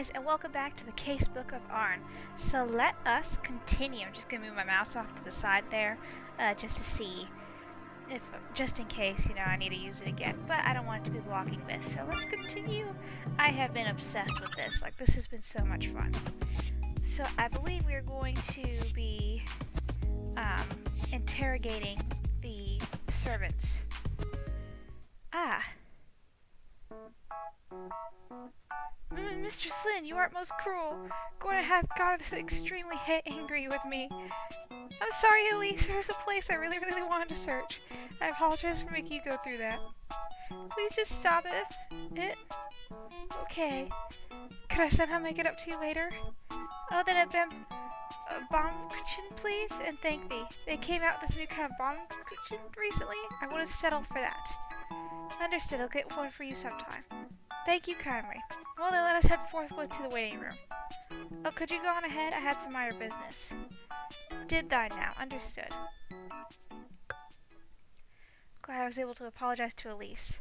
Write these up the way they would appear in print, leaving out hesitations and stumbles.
guys, and welcome back to the Case Book of Arne. So let us continue. I'm just going to move my mouse off to the side there, just to see if, just in case, I need to use it again. But I don't want it to be blocking this, so let's continue. I have been obsessed with this. This has been so much fun. So I believe we're going to be interrogating the servants. Mistress Lynn, you art most cruel. Going to have got extremely angry with me. I'm sorry, Elise. There's a place I really wanted to search. I apologize for making you go through that. Please just stop it. Okay. Could I somehow make it up to you later? Oh, then a bomb kitchen, please, and thank thee. They came out with this new kind of bomb kitchen recently. I would have settled for that. Understood. I'll get one for you sometime. Thank you kindly. Well, then let us head forthwith to the waiting room. Oh, could you go on ahead? I had some minor business. Did thine now. Understood. Glad I was able to apologize to Elise.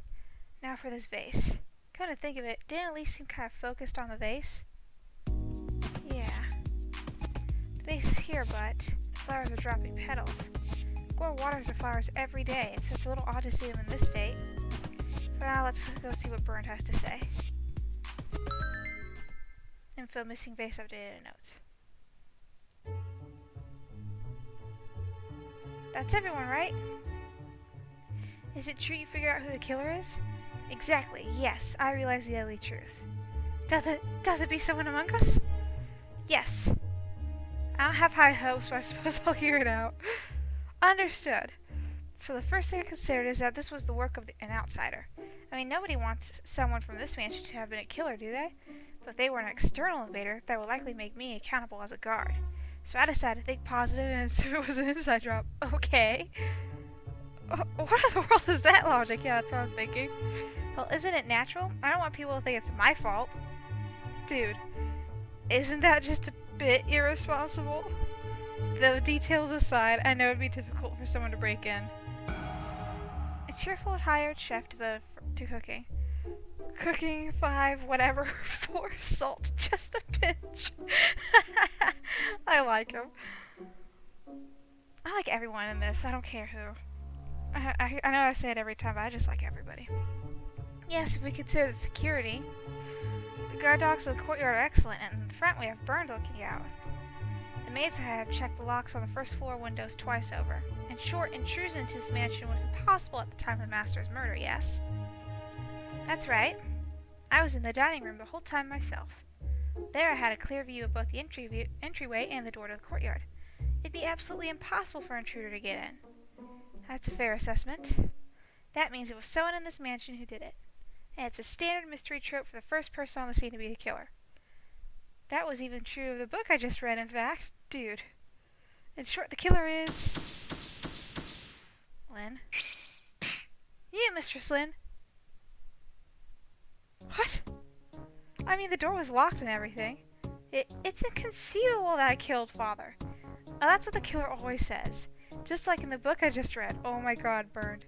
Now for this vase. Come to think of it, didn't Elise seem kind of focused on the vase? Yeah. The vase is here, but the flowers are dropping petals. Gore waters the flowers every day. It's a little odd to see them in this state. For now, let's go see what Bernd has to say. Info missing vase updated in notes. That's everyone, right? Is it true you figured out who the killer is? Exactly, yes, I realize the ugly truth. Doth it be someone among us? Yes. I don't have high hopes, but I suppose I'll hear it out. Understood. So the first thing I considered is that this was the work of an outsider. I mean, nobody wants someone from this mansion to have been a killer, do they? But if they were an external invader, that would likely make me accountable as a guard. So I decided to think positive and see if it was an inside job. Okay. What in the world is that logic? Yeah, that's what I'm thinking. Well, isn't it natural? I don't want people to think it's my fault. Dude, isn't that just a bit irresponsible? Though details aside, I know it would be difficult for someone to break in. A cheerful and hired chef devoted to cooking. Cooking 5, whatever, 4, salt, just a pinch. I like him. I like everyone in this, I don't care who. I know I say it every time, but I just like everybody. Yes, if we consider the security. The guard dogs of the courtyard are excellent, and in the front we have Bernd looking out. The maids have checked the locks on the first floor windows twice over. In short, intrusion into this mansion was impossible at the time of the master's murder, yes? That's right. I was in the dining room the whole time myself. There I had a clear view of both the entryway and the door to the courtyard. It'd be absolutely impossible for an intruder to get in. That's a fair assessment. That means it was someone in this mansion who did it. And it's a standard mystery trope for the first person on the scene to be the killer. That was even true of the book I just read, in fact. Dude. In short, the killer is... Lynn? You, Mistress Lynn! What? I mean, the door was locked and everything. It's inconceivable that I killed Father. Oh, that's what the killer always says. Just like in the book I just read. Oh my god, Bernd.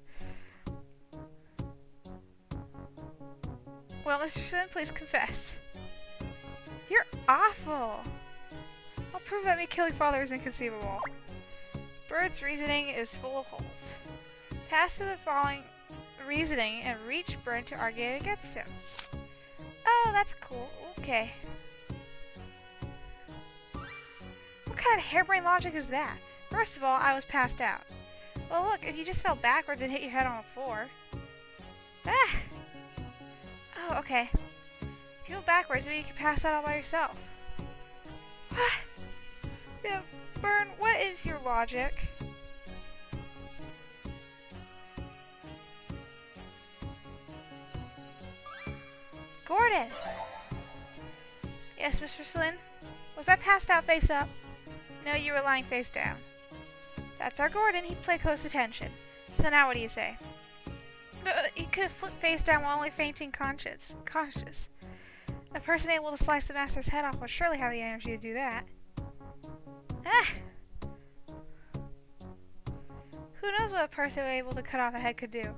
Well, Mr. Lynn, please confess. You're awful. I'll prove that me killing Father is inconceivable. Bernd's reasoning is full of holes. Pass to the following reasoning and reach Bernd to argue against him. Oh, that's cool. Okay. What kind of harebrained logic is that? First of all, I was passed out. Well, look, if you just fell backwards and hit your head on the floor... Ah! Oh, okay. If you fell backwards, maybe you could pass out all by yourself. What? Yeah, Bernd, what is your logic? Gordon! Yes, Mr. Lynn? Was I passed out face up? No, you were lying face down. That's our Gordon. He'd play close attention. So now what do you say? You could have flipped face down while only fainting conscious. A person able to slice the master's head off would surely have the energy to do that. Ah! Who knows what a person able to cut off a head could do?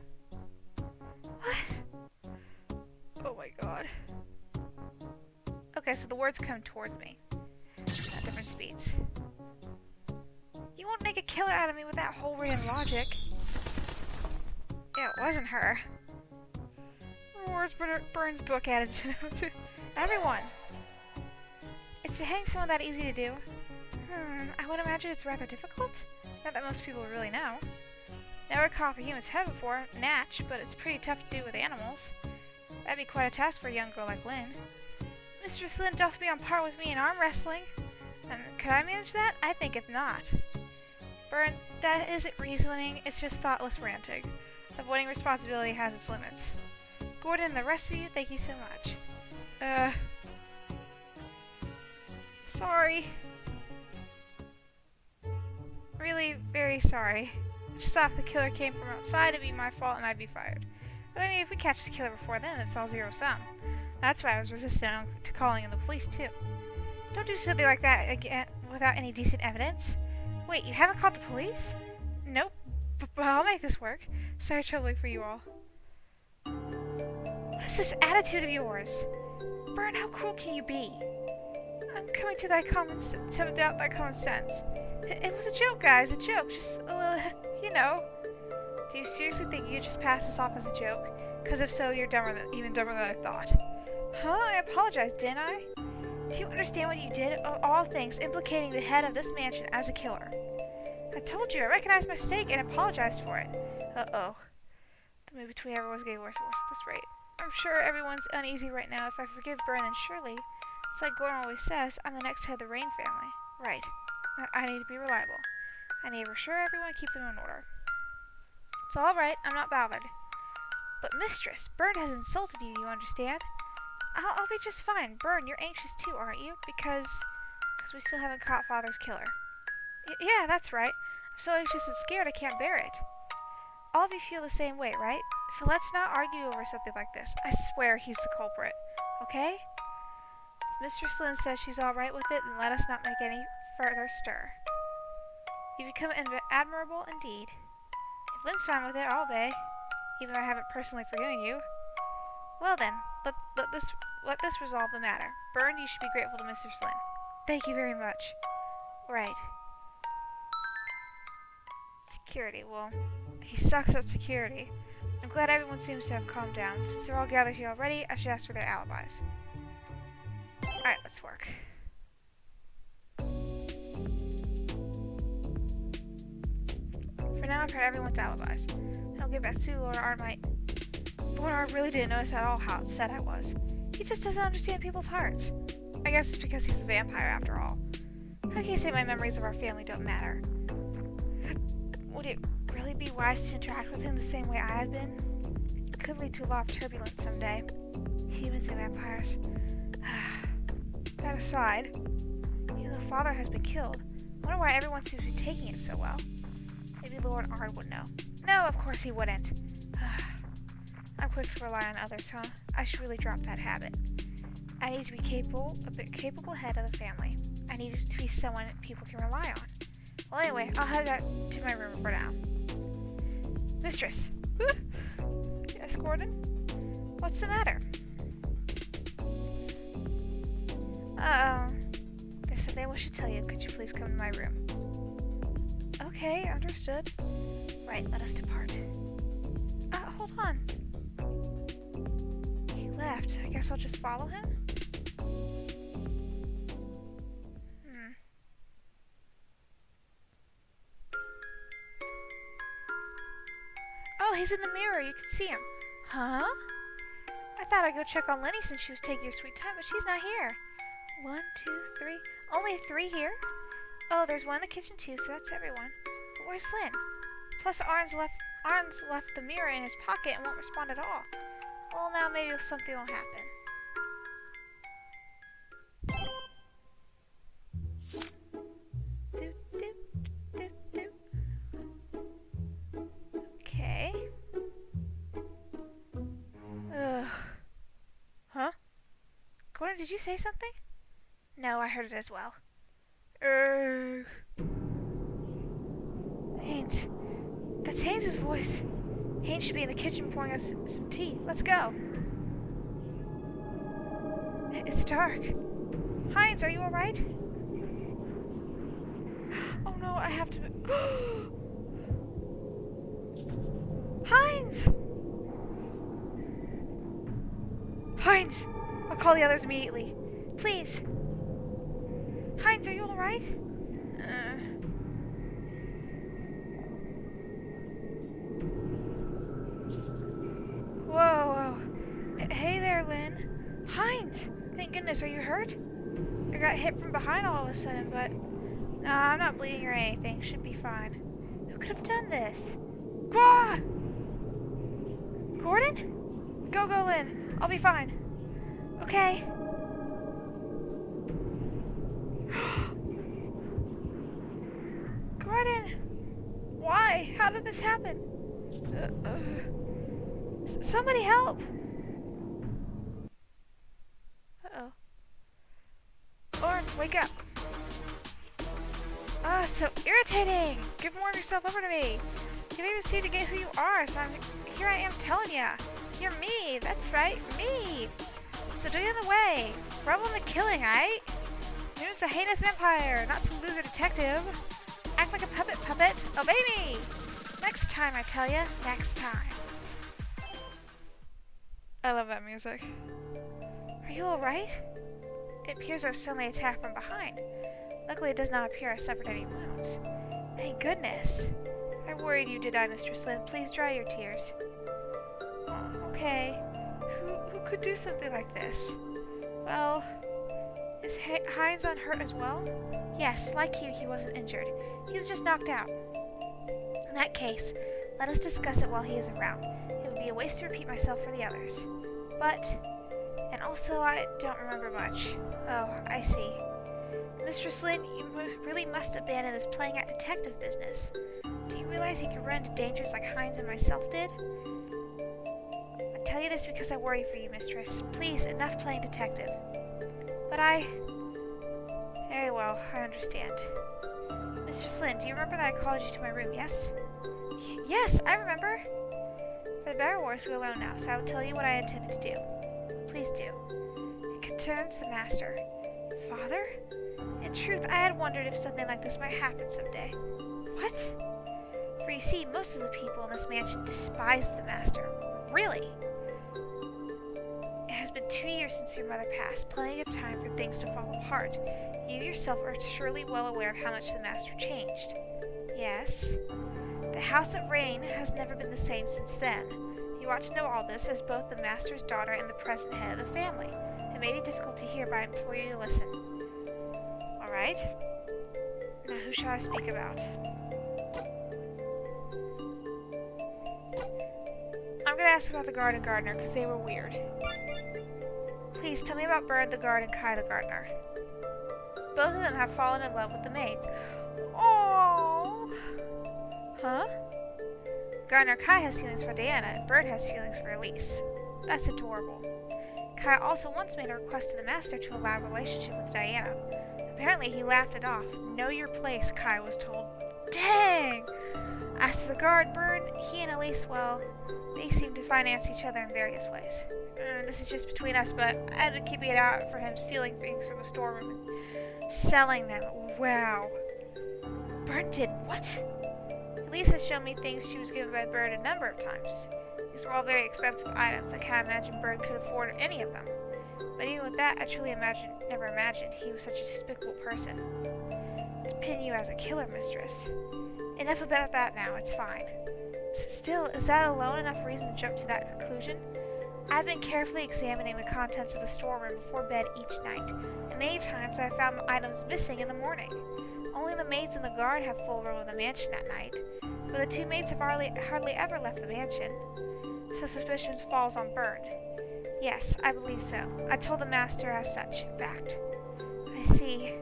What? Oh my god. Okay, so the words come towards me at different speeds. You won't make a killer out of me with that whole random logic. Yeah, it wasn't her. Where's Burns' book added to everyone? It's behaving somewhat that easy to do. I would imagine it's rather difficult. Not that most people really know. Never caught a human's head before, natch, but it's pretty tough to do with animals. That'd be quite a task for a young girl like Lynn. Mistress Lynn doth be on par with me in arm wrestling. And could I manage that? I think if not. Burn, that isn't reasoning, it's just thoughtless ranting. Avoiding responsibility has its limits. Gordon and the rest of you, thank you so much. Sorry. Really, very sorry. Just thought if the killer came from outside, it'd be my fault and I'd be fired. But I mean, if we catch the killer before then, it's all zero-sum. That's why I was resistant to calling in the police, too. Don't do something like that again without any decent evidence. Wait, you haven't called the police? Nope, but I'll make this work. Sorry troubling for you all. What is this attitude of yours? Byrne, how cruel can you be? I'm coming to doubt thy common sense. It was a joke, guys, a joke. Just a little, you know. Do you seriously think you could just pass this off as a joke? Because if so, you're even dumber than I thought. Huh? I apologized, didn't I? Do you understand what you did? Of all things, implicating the head of this mansion as a killer. I told you, I recognized my mistake and apologized for it. Uh-oh. The mood between everyone's getting worse and worse at this rate. I'm sure everyone's uneasy right now. If I forgive Byrne, then surely, it's like Gordon always says, I'm the next head of the Rain family. Right. I need to be reliable. I need to reassure everyone to keep them in order. It's all right. I'm not bothered. But mistress, Byrne has insulted you, you understand? I'll be just fine. Byrne, you're anxious too, aren't you? Because we still haven't caught Father's killer. Yeah, that's right. I'm so anxious and scared I can't bear it. All of you feel the same way, right? So let's not argue over something like this. I swear he's the culprit. Okay? If Mistress Lynn says she's all right with it, then let us not make any further stir. You become admirable indeed. If Lynn's fine with it, I'll obey. Even though I haven't personally forgiven you. Well then, let this resolve the matter. Byrne, you should be grateful to Mistress Lynn. Thank you very much. Right. Security, well, he sucks at security. I'm glad everyone seems to have calmed down. Since they're all gathered here already, I should ask for their alibis. Alright, let's work. For now, I've heard everyone's alibis. I'll give that to Lord Arne. Lord Arne really didn't notice at all how upset I was. He just doesn't understand people's hearts. I guess it's because he's a vampire after all. How can you say my memories of our family don't matter? Would it really be wise to interact with him the same way I have been? It could lead to a lot of turbulence someday. Humans and vampires. That aside, even though Father has been killed, I wonder why everyone seems to be taking it so well. Maybe Lord Arne would know. No, of course he wouldn't. I'm quick to rely on others, huh? I should really drop that habit. I need to be a capable head of the family. I need to be someone people can rely on. Well, anyway, I'll head back to my room for now. Mistress. Yes, Gordon? What's the matter? There's something I wish to tell you. Could you please come to my room? Okay, understood. Right, let us depart. Hold on. He left. I guess I'll just follow him? Oh, he's in the mirror. You can see him. Huh? I thought I'd go check on Lenny since she was taking her sweet time, but she's not here. 1, 2, 3. Only 3 here? Oh, there's one in the kitchen too, so that's everyone. But where's Lynn? Plus, Arne's left the mirror in his pocket and won't respond at all. Well, now maybe something will happen. Okay. Huh? Gordon, did you say something? No, I heard it as well. Haynes. That's Haynes' voice. Haynes should be in the kitchen pouring us some tea. Let's go. It's dark. Heinz, are you alright? Oh no, I have to... Heinz! Heinz! I'll call the others immediately. Please. Heinz, are you alright? Whoa. Hey there, Lynn. Heinz! Thank goodness, are you hurt? I got hit from behind all of a sudden, but... No, I'm not bleeding or anything. Should be fine. Who could have done this? Gah! Gordon? Go, Lynn. I'll be fine. Okay. Gordon! Why? How did this happen? Somebody help! Uh-oh. Lauren, wake up. Ah, so irritating! Give more of yourself over to me. You don't even seem to get who you are, so here I am telling ya. You're me, that's right, me! So do you in the way. Rebel in the killing, aight? Noon's a heinous vampire, not some loser detective. Act like a puppet. Obey me! Next time, I tell ya. Next time. I love that music. Are you alright? It appears I was suddenly attacked from behind. Luckily, it does not appear I suffered any wounds. Thank goodness. I worried you did, Mistress Lynn. Please dry your tears. Oh, okay. Who could do something like this? Well, is Heinz unhurt as well? Yes, like you, he wasn't injured. He was just knocked out. In that case, let us discuss it while he is around. It would be a waste to repeat myself for the others. And also, I don't remember much. Oh, I see. Mistress Lynn, you really must abandon this playing at detective business. Do you realize you could run into dangers like Heinz and myself did? I tell you this because I worry for you, Mistress. Please, enough playing detective. But Very well, I understand. Mistress Lynn, do you remember that I called you to my room, yes? Yes, I remember! For the better or worse, we're alone now, so I will tell you what I intended to do. Please do. It concerns the Master. Father? In truth, I had wondered if something like this might happen someday. What? For you see, most of the people in this mansion despise the Master. Really? It has been 2 years since your mother passed, plenty of time for things to fall apart. You yourself are surely well aware of how much the Master changed. Yes. The House of Rain has never been the same since then. You ought to know all this as both the Master's daughter and the present head of the family. It may be difficult to hear, but I implore you to listen. Alright. Now who shall I speak about? I'm gonna ask about the guard and gardener, because they were weird. Please tell me about Bird the guard and Kai the gardener. Both of them have fallen in love with the maids. Oh. Huh? Gardener Kai has feelings for Diana, and Bird has feelings for Elise. That's adorable. Kai also once made a request to the Master to allow a relationship with Diana. Apparently he laughed it off. Know your place, Kai was told. Dang! As to the guard, Bird, he and Elise, well, they seem to finance each other in various ways. This is just between us, but I had to keep it out for him stealing things from the storeroom and selling them. Wow. Bird did what? Elise has shown me things she was given by Bird a number of times. These were all very expensive items. I can't imagine Bird could afford any of them. But even with that, I truly never imagined he was such a despicable person. To pin you as a killer, mistress. Enough about that now, it's fine. Still, is that alone enough reason to jump to that conclusion? I've been carefully examining the contents of the storeroom before bed each night, and many times I have found items missing in the morning. Only the maids and the guard have full room of the mansion at night, but the two maids have hardly ever left the mansion, so suspicion falls on Bird. Yes, I believe so. I told the Master as such, in fact. I see.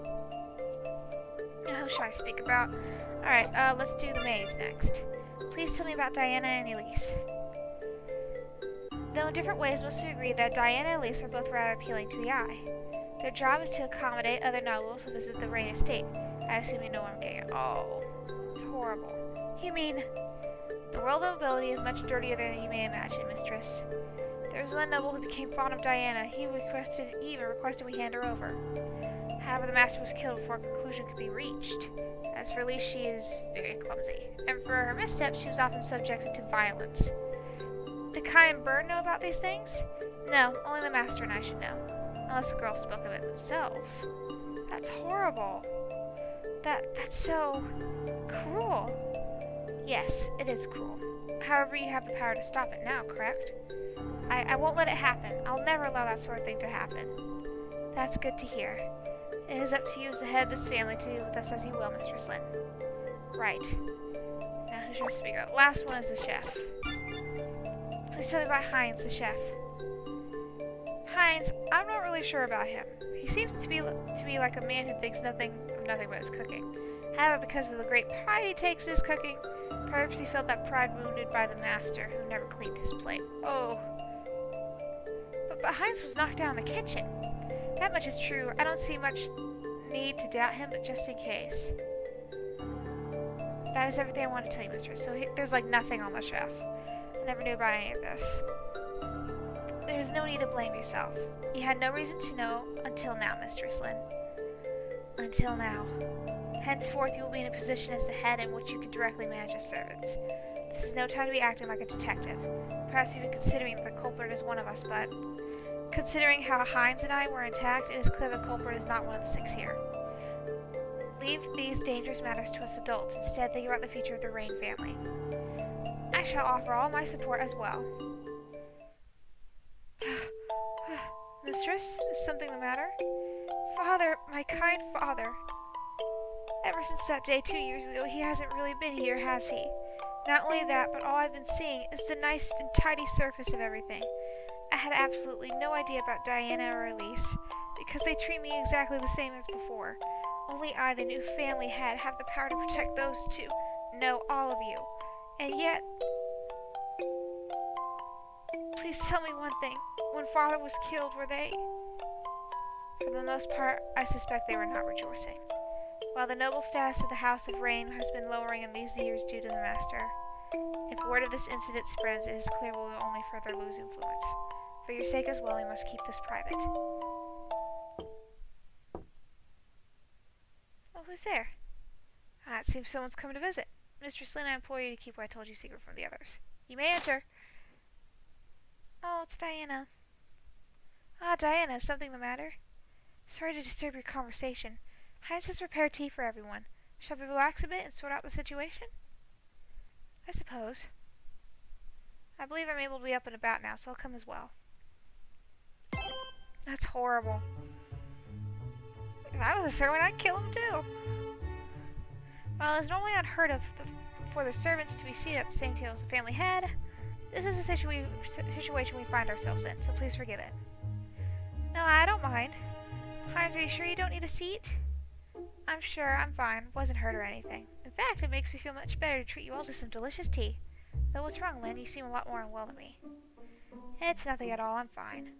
Now, who shall I speak about? Alright, let's do the maids next. Please tell me about Diana and Elise. Though in different ways, most agree that Diana and Elise are both rather appealing to the eye. Their job is to accommodate other nobles who visit the Rain estate. I assume you know what I'm getting at. Oh, it's horrible. You mean, the world of nobility is much dirtier than you may imagine, mistress. There was one noble who became fond of Diana. He even requested we hand her over. However, the master was killed before a conclusion could be reached. As for Elise, she is very clumsy, and for her missteps, she was often subjected to violence. Did Kai and Bird know about these things? No, only the master and I should know. Unless the girls spoke of it themselves. That's horrible. That's so cruel. Yes, it is cruel. However, you have the power to stop it now, correct? I won't let it happen. I'll never allow that sort of thing to happen. That's good to hear. It is up to you as the head of this family to do with us as you will, Mistress Lynn. Right. Now who's your speaker? The last one is the chef. Please tell me about Heinz, the chef. Heinz, I'm not really sure about him. He seems to be like a man who thinks nothing of nothing but his cooking. However, because of the great pride he takes in his cooking, perhaps he felt that pride wounded by the master, who never cleaned his plate. Oh. But Heinz was knocked down in the kitchen. That much is true. I don't see much need to doubt him, but just in case. That is everything I want to tell you, mistress. So there's like nothing on the chef. I never knew about any of this. There is no need to blame yourself. You had no reason to know until now, Mistress Lynn. Until now. Henceforth, you will be in a position as the head in which you can directly manage your servants. This is no time to be acting like a detective. Perhaps even considering that the culprit is one of us, but considering how Heinz and I were intact, it is clear the culprit is not one of the 6 here. Leave these dangerous matters to us adults. Instead, think about the future of the Rain family. I shall offer all my support as well. Mistress, is something the matter? Father, my kind father. Ever since that day 2 years ago, he hasn't really been here, has he? Not only that, but all I've been seeing is the nice and tidy surface of everything. I had absolutely no idea about Diana or Elise, because they treat me exactly the same as before. Only I, the new family head, have the power to protect those two. No, all of you. And yet... Please tell me one thing. When Father was killed, were they... For the most part, I suspect they were not rejoicing. While the noble status of the House of Rain has been lowering in these years due to the Master, if word of this incident spreads, it is clear we will only further lose influence. For your sake as well, we must keep this private. Oh, who's there? It seems someone's come to visit. Mistress Lynn, I implore you to keep what I told you secret from the others. You may enter. Oh, it's Diana. Diana, is something the matter? Sorry to disturb your conversation. Heinz has prepared tea for everyone. Shall we relax a bit and sort out the situation? I suppose. I believe I'm able to be up and about now, so I'll come as well. That's horrible. If I was a servant, I'd kill him too. While it is normally unheard of for the servants to be seated at the same table as the family head, this is a situation we find ourselves in, so please forgive it. No, I don't mind. Heinz, are you sure you don't need a seat? I'm sure, I'm fine. Wasn't hurt or anything. In fact, it makes me feel much better to treat you all to some delicious tea. Though what's wrong, Lynn? You seem a lot more unwell than me. It's nothing at all, I'm fine.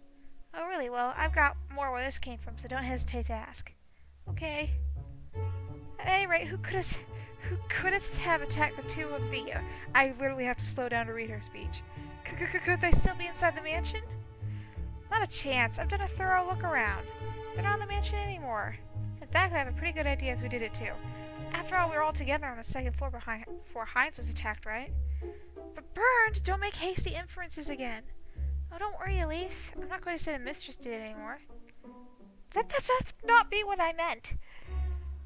Oh, really? Well, I've got more where this came from, so don't hesitate to ask. Okay. At any rate, who could have attacked the two of the... I literally have to slow down to read her speech. Could they still be inside the mansion? Not a chance. I've done a thorough look around. They're not in the mansion anymore. In fact, I have a pretty good idea of who did it too. After all, we were all together on the second floor before Heinz was attacked, right? But Bernd, don't make hasty inferences again. Oh, don't worry, Elise. I'm not going to say the mistress did it anymore. That does not be what I meant.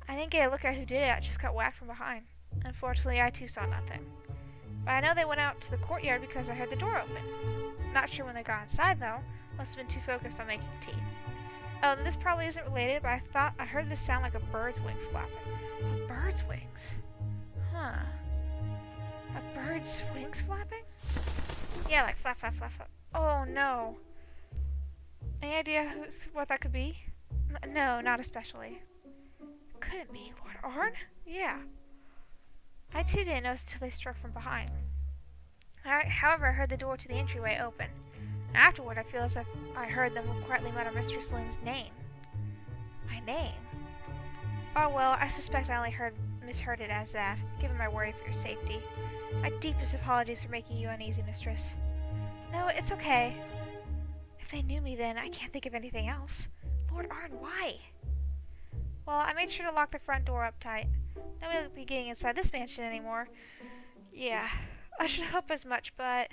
I didn't get a look at who did it. I just got whacked from behind. Unfortunately, I too saw nothing. But I know they went out to the courtyard because I heard the door open. Not sure when they got inside, though. Must have been too focused on making tea. Oh, this probably isn't related, but I heard this sound like a bird's wings flapping. A bird's wings? Huh. A bird's wings flapping? Yeah, like flap, flap, flap, flap. Oh, no. Any idea what that could be? No, not especially. Could it be Lord Arne? Yeah. I too didn't notice till they struck from behind. However, I heard the door to the entryway open. And afterward, I feel as if I heard them quietly mutter Mistress Lynn's name. My name? Oh well, I suspect I only misheard it as that, given my worry for your safety. My deepest apologies for making you uneasy, mistress. No, it's okay. If they knew me then, I can't think of anything else. Lord Arne, why? Well, I made sure to lock the front door up tight. Nobody will be getting inside this mansion anymore. Yeah, I should hope as much, but...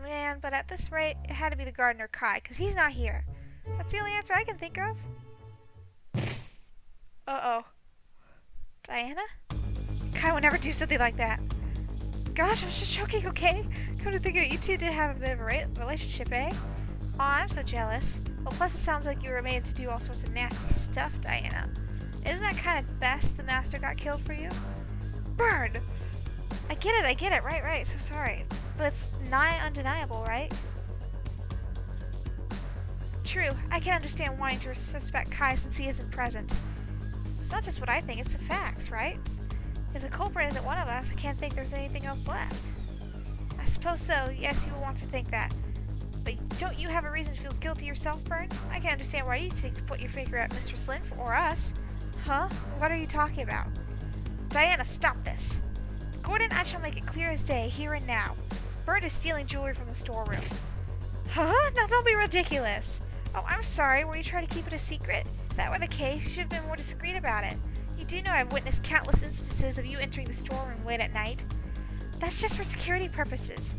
Man, but at this rate, it had to be the gardener Kai, because he's not here. That's the only answer I can think of. Uh-oh. Diana? Kai would never do something like that. Gosh, I was just joking, okay? Come to think of it, you two did have a bit of a relationship, eh? Aw, I'm so jealous. Well, plus it sounds like you were made to do all sorts of nasty stuff, Diana. Isn't that kind of best the master got killed for you? Burned! I get it, right, so sorry. But it's nigh undeniable, right? True, I can understand wanting to suspect Kai since he isn't present. It's not just what I think, it's the facts, right? If the culprit isn't one of us, I can't think there's anything else left. I suppose so, yes, you will want to think that. But don't you have a reason to feel guilty yourself, Byrne? I can understand why you think to put your finger at Mistress Lynn or us. Huh? What are you talking about? Diana, stop this. Gordon, I shall make it clear as day, here and now. Byrne is stealing jewelry from the storeroom. Huh? Now don't be ridiculous. Oh, I'm sorry. Were you trying to keep it a secret? If that were the case, you should have been more discreet about it. You do know I've witnessed countless instances of you entering the storeroom late at night. That's just for security purposes.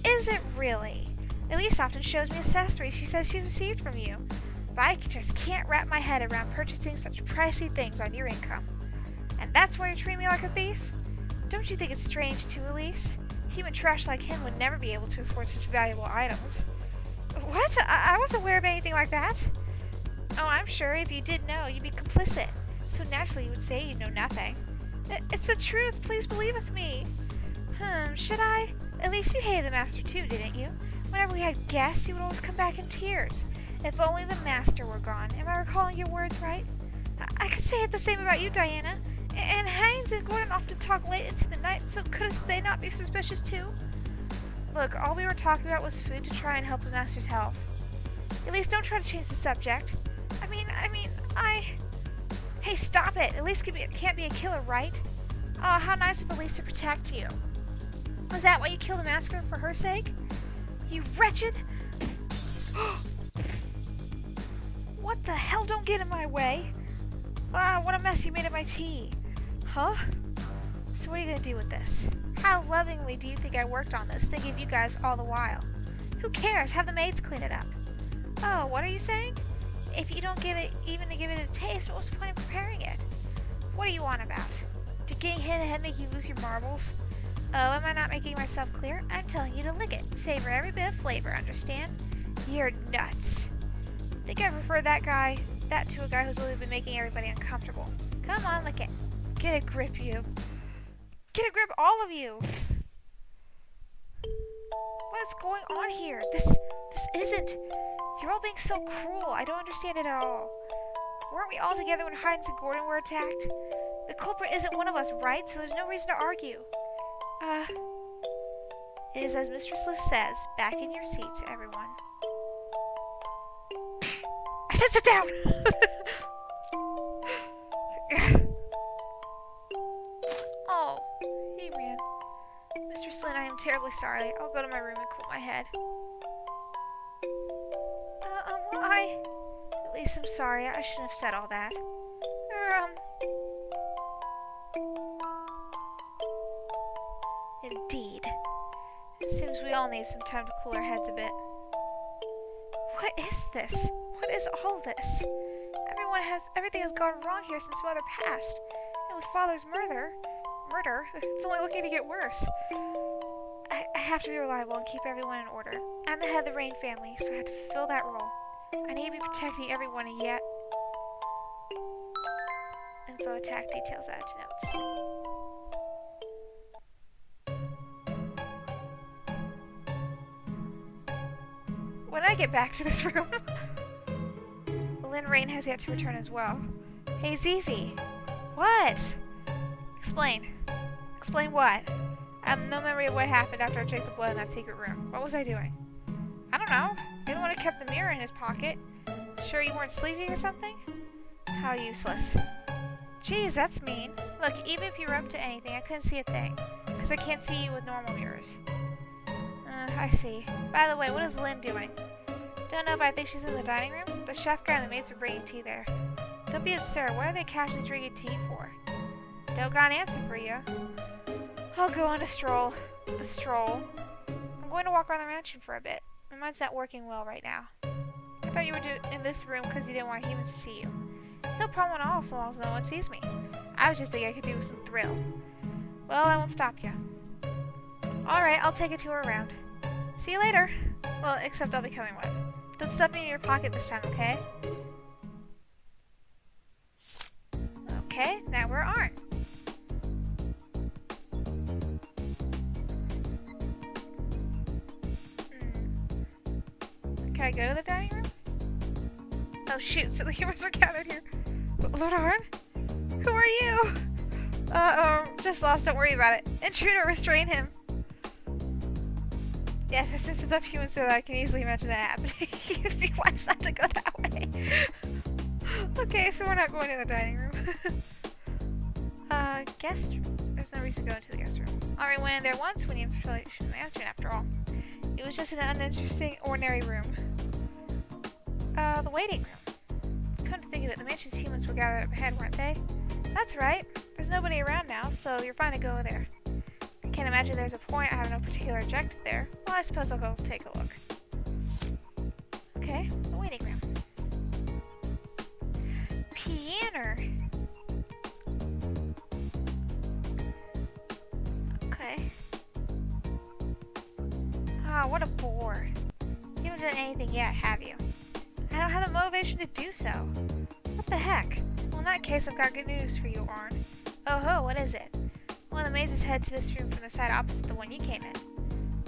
Is it really? Elise often shows me accessories she says she received from you. But I just can't wrap my head around purchasing such pricey things on your income. And that's why you're treating me like a thief? Don't you think it's strange too, Elise? Human trash like him would never be able to afford such valuable items. What? I wasn't aware of anything like that. Oh, I'm sure if you did know, you'd be complicit. So naturally you would say you know nothing. It's the truth. Please believe with me. Should I? At least you hated the master too, didn't you? Whenever we had guests, you would always come back in tears. If only the master were gone. Am I recalling your words right? I could say it the same about you, Diana. And Haynes and Gordon often talk late into the night, so could they not be suspicious too? Look, all we were talking about was food to try and help the master's health. At least don't try to change the subject. Hey, stop it! At least can't be a killer, right? Oh, how nice of Elise to protect you. Was that why you killed the master for her sake? You wretched... What the hell? Don't get in my way! Ah, what a mess you made of my tea. Huh? So what are you gonna do with this? How lovingly do you think I worked on this, thinking of you guys all the while? Who cares? Have the maids clean it up. Oh, what are you saying? If you don't give it a taste, what was the point of preparing it? What are you on about? Did getting hit in the head make you lose your marbles? Oh, am I not making myself clear? I'm telling you to lick it. Savor every bit of flavor, understand? You're nuts. Think I prefer that to a guy who's really been making everybody uncomfortable. Come on, lick it. Get a grip, you. Get a grip, all of you! What's going on here? This isn't... You're all being so cruel. I don't understand it at all. Weren't we all together when Hines and Gordon were attacked? The culprit isn't one of us, right? So there's no reason to argue. It is as Mistress Liz says. Back in your seats, everyone. I said sit down! Oh, he ran. Mr. Slynn, I am terribly sorry. I'll go to my room and cool my head. At least I'm sorry. I shouldn't have said all that. Indeed. It seems we all need some time to cool our heads a bit. What is this? What is all this? Everything has gone wrong here since Mother passed. And with Father's murder, it's only looking to get worse. I have to be reliable and keep everyone in order. I'm the head of the Rain family, so I have to fulfill that role. I need to be protecting everyone, and yet... Info attack details added to notes. When I get back to this room... Lynn Rain has yet to return as well. Hey, Zizi. What? Explain. Explain what? I have no memory of what happened after I checked the blood in that secret room. What was I doing? I don't know. You're the one who kept the mirror in his pocket. Sure you weren't sleeping or something? How useless. Jeez, that's mean. Look, even if you were up to anything, I couldn't see a thing. Because I can't see you with normal mirrors. I see. By the way, what is Lynn doing? Don't know, but I think she's in the dining room. The chef guy and the maids are bringing tea there. Don't be absurd. What are they casually drinking tea for? Don't got an answer for you. I'll go on a stroll. I'm going to walk around the mansion for a bit. My mind's not working well right now. I thought you were in this room because you didn't want humans to see you. It's no problem at all so long as no one sees me. I was just thinking I could do with some thrill. Well, I won't stop you. Alright, I'll take a tour around. See you later. Well, except I'll be coming with. Don't stuff me in your pocket this time, okay? Okay, now we're Arne. Can I go to the dining room? Oh shoot, so the humans are gathered here. Lord Arne? Who are you? Just lost, don't worry about it. Intruder, restrain him. Yes, since enough humans so that I can easily imagine that happening. It'd be wise not to go that way. Okay, so we're not going to the dining room. Guest? There's no reason to go into the guest room. Already went in there once when you shouldn't imagine after all. It was just an uninteresting, ordinary room. The waiting room. Come to think of it, the mansion's humans were gathered up ahead, weren't they? That's right. There's nobody around now, so you're fine to go there. I can't imagine there's a point. I have no particular objective there. Well, I suppose I'll go take a look. Okay, the waiting room. Piano. Okay. Ah, what a bore. You haven't done anything yet, have you? I don't have the motivation to do so. What the heck? Well, in that case, I've got good news for you, Arne. Oh ho, what is it? One of the maids is headed to this room from the side opposite the one you came in.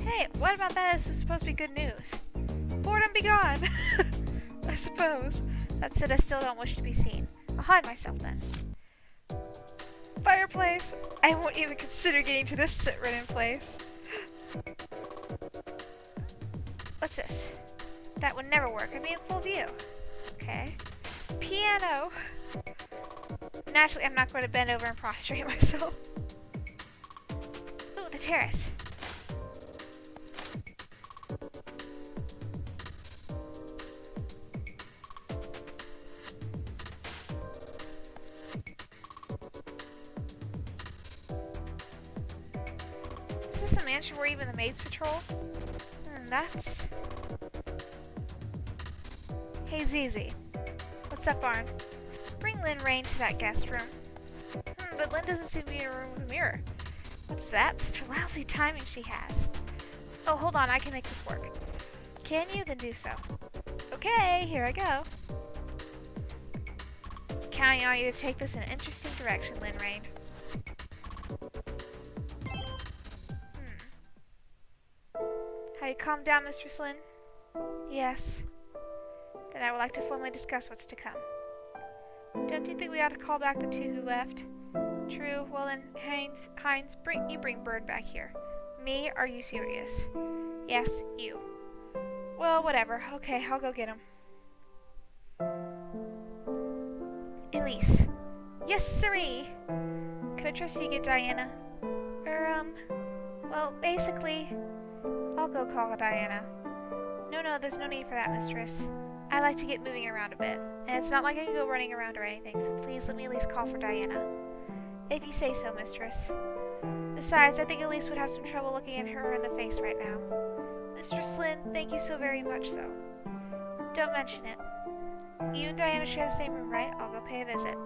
Hey, what about that is supposed to be good news? Boredom be gone! I suppose. That said, I still don't wish to be seen. I'll hide myself then. Fireplace! I won't even consider getting to this sit-ridden place. What's this? That would never work. I'd be in full view. Okay. Piano! Naturally, I'm not going to bend over and prostrate myself. Ooh, the terrace. Is this a mansion where even the maids patrol? That's... Hey, Zizi. What's up, Arne? Bring Lynn Rain to that guest room. But Lynn doesn't seem to be in a room with a mirror. What's that? Such a lousy timing she has. Oh, hold on, I can make this work. Can you? Then do so. Okay, here I go. Counting on you to take this in an interesting direction, Lynn Rain. Have you calmed down, Mistress Lynn? Yes. Then I would like to formally discuss what's to come. Don't you think we ought to call back the two who left? True. Well then, Heinz, bring Bird back here. Me? Are you serious? Yes, you. Well, whatever. Okay, I'll go get him. Elise. Yes, sirree! Could I trust you to get Diana? Well, basically, I'll go call Diana. No, there's no need for that, mistress. I like to get moving around a bit, and it's not like I can go running around or anything, so please let me at least call for Diana. If you say so, mistress. Besides, I think Elise would have some trouble looking at her in the face right now. Mistress Lynn, thank you so very much so. Don't mention it. You and Diana share the same room, right? I'll go pay a visit.